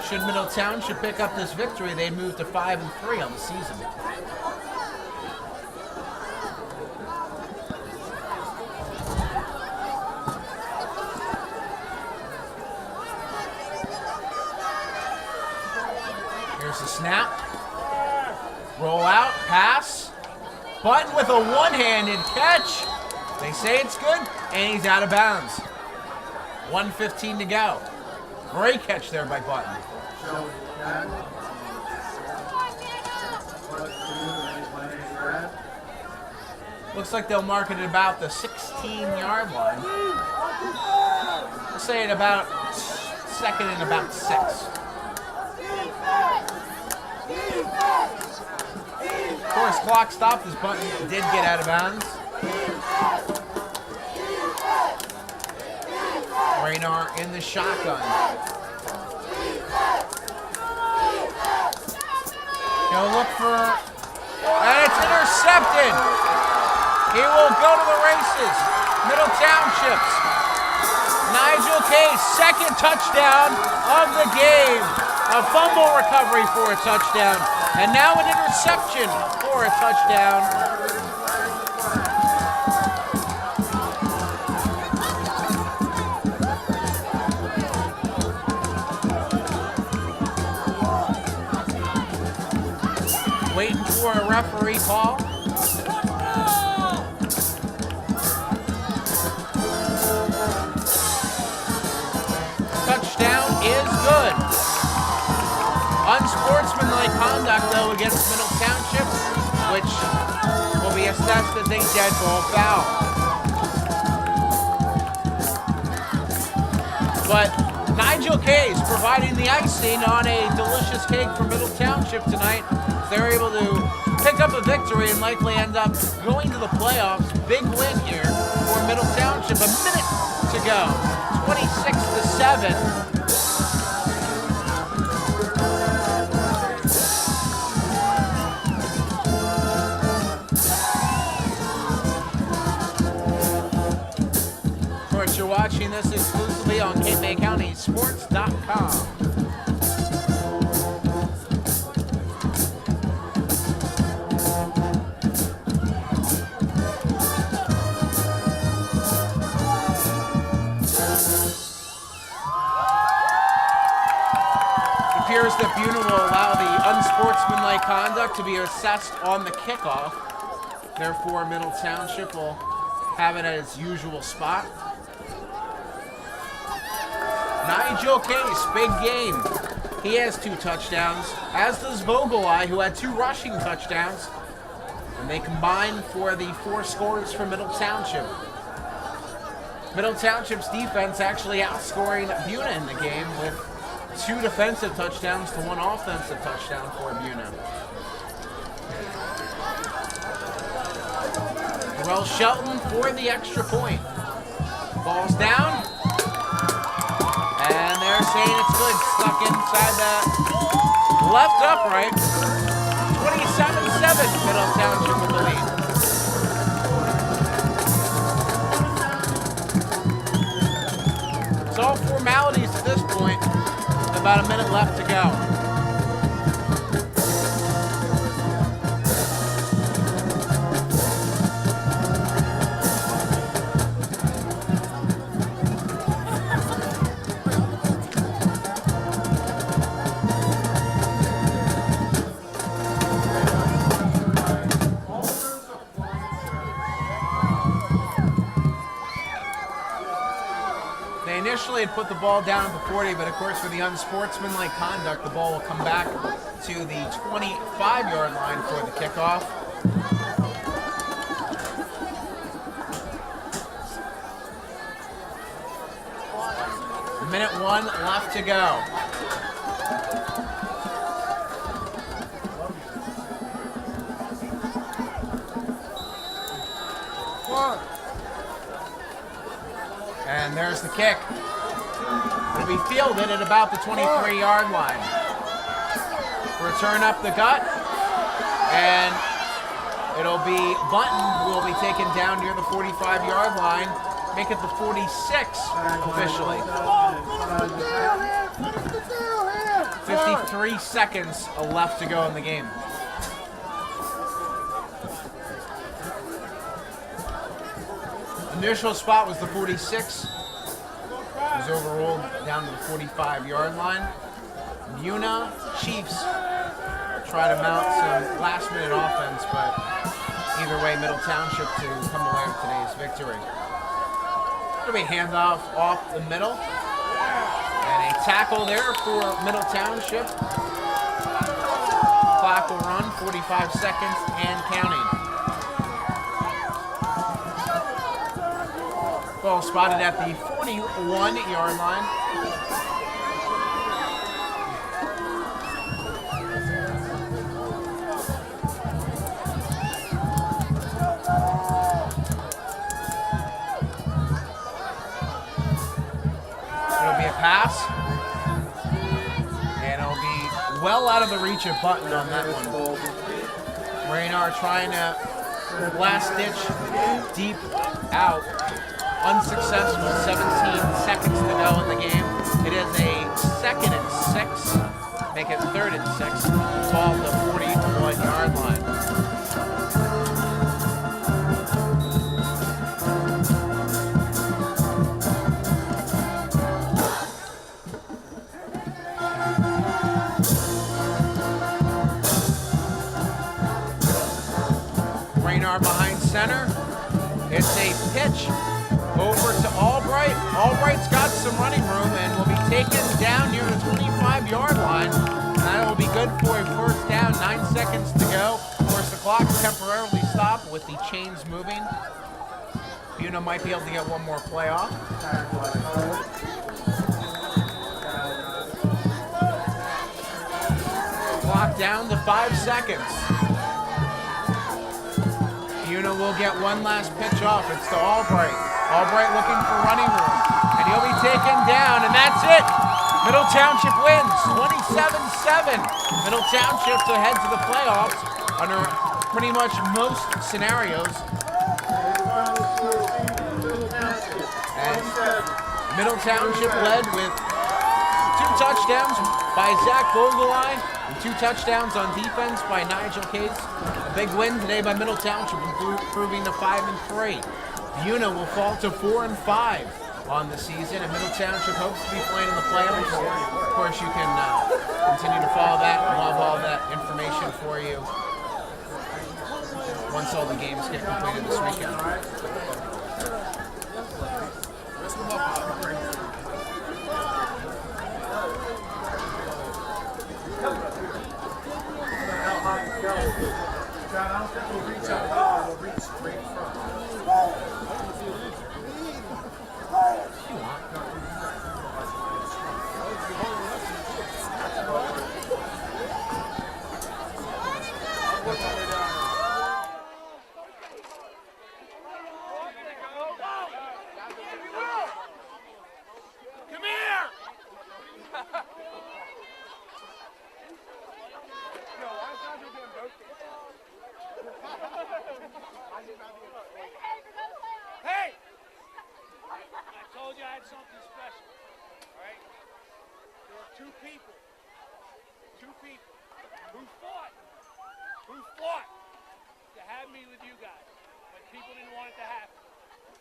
Speaker 4: Should Middle Township pick up this victory, they move to 5-3 on the season. Here's the snap. Roll out, pass. Button with a one-handed catch. They say it's good, and he's out of bounds. 1:15 to go. Great catch there by Button. Looks like they'll mark it at about the 16-yard line. We'll say it about 2nd and about 6. Of course, clock stopped as Button did get out of bounds. Raynar in the shotgun. He'll look for, and it's intercepted. He will go to the races. Middle Townships. Nigel Case, 2nd touchdown of the game. A fumble recovery for a touchdown. And now an interception for a touchdown. Waiting for a referee call. Touchdown is good. Unsportsmanlike conduct, though, against Middle Township, which will be assessed as a dead ball foul. But Nigel Case providing the icing on a delicious cake for Middle Township tonight. They're able to pick up a victory and likely end up going to the playoffs. Big win here for Middle Township. A minute to go. 26-7. Of course, you're watching this exclusively on CapeMayCountySports.com. That Buena will allow the unsportsmanlike conduct to be assessed on the kickoff. Therefore, Middle Township will have it at its usual spot. Nigel Case, big game. He has 2 touchdowns, as does Vogelai, who had 2 rushing touchdowns. And they combine for the 4 scores for Middle Township. Middle Township's defense actually outscoring Buena in the game with 2 defensive touchdowns to 1 offensive touchdown for Buena. Well, Shelton for the extra point. Ball's down. And they're saying it's good. Stuck inside the left upright. 27-7, Middle Township with the lead. It's all formalities at this point. About a minute left to go. Initially had put the ball down at the 40, but of course for the unsportsmanlike conduct, the ball will come back to the 25-yard line for the kickoff. Minute 1 left to go. And there's the kick. It'll be fielded at about the 23-yard line. return up the gut, and it'll be Button who will be taken down near the 45-yard line, make it the 46 officially. 53 seconds left to go in the game. Initial spot was the 46. It was overruled down to the 45-yard line. Buena Chiefs try to mount some last-minute offense, but either way, Middle Township to come away with today's victory. It'll be handoff off the middle. And a tackle there for Middle Township. Clock will run, 45 seconds and counting. Ball spotted at the 41-yard line. It'll be a pass. And it'll be well out of the reach of Button on that one. Raynar trying to last ditch deep out. Unsuccessful, 17 seconds to go in the game. It is a 2nd and 6. Make it 3rd and 6. Ball at the 41-yard line. Raynar behind center. It's a pitch over to Albright. Albright's got some running room and will be taken down near the 25-yard line. And that will be good for a first down. 9 seconds to go. Of course, the clock temporarily stopped with the chains moving. Buena might be able to get one more play off. Clock down to 5 seconds. Buena will get one last pitch off. It's to Albright. Albright looking for running room. And he'll be taken down, and that's it. Middle Township wins 27-7. Middle Township to head to the playoffs under pretty much most scenarios. And Middle Township led with 2 touchdowns by Zach Vogelai and 2 touchdowns on defense by Nigel Case. A big win today by Middle Township, improving to 5-3. Buena will fall to 4-5 on the season, and Middle Township hopes to be playing in the playoffs. Of course, you can continue to follow that. We'll have all that information for you once all the games get completed this weekend.
Speaker 3: John, I don't think we'll reach out high, we'll reach straight front.
Speaker 2: Come here! Hey! I told you I had something special. All right? There are two people who fought to have me with you guys, but people didn't want it to happen.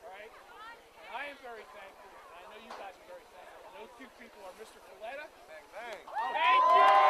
Speaker 2: All right? And I am very thankful, and I know you guys are very thankful. And those two people are Mr. Coletta. Bang, bang. Thank you!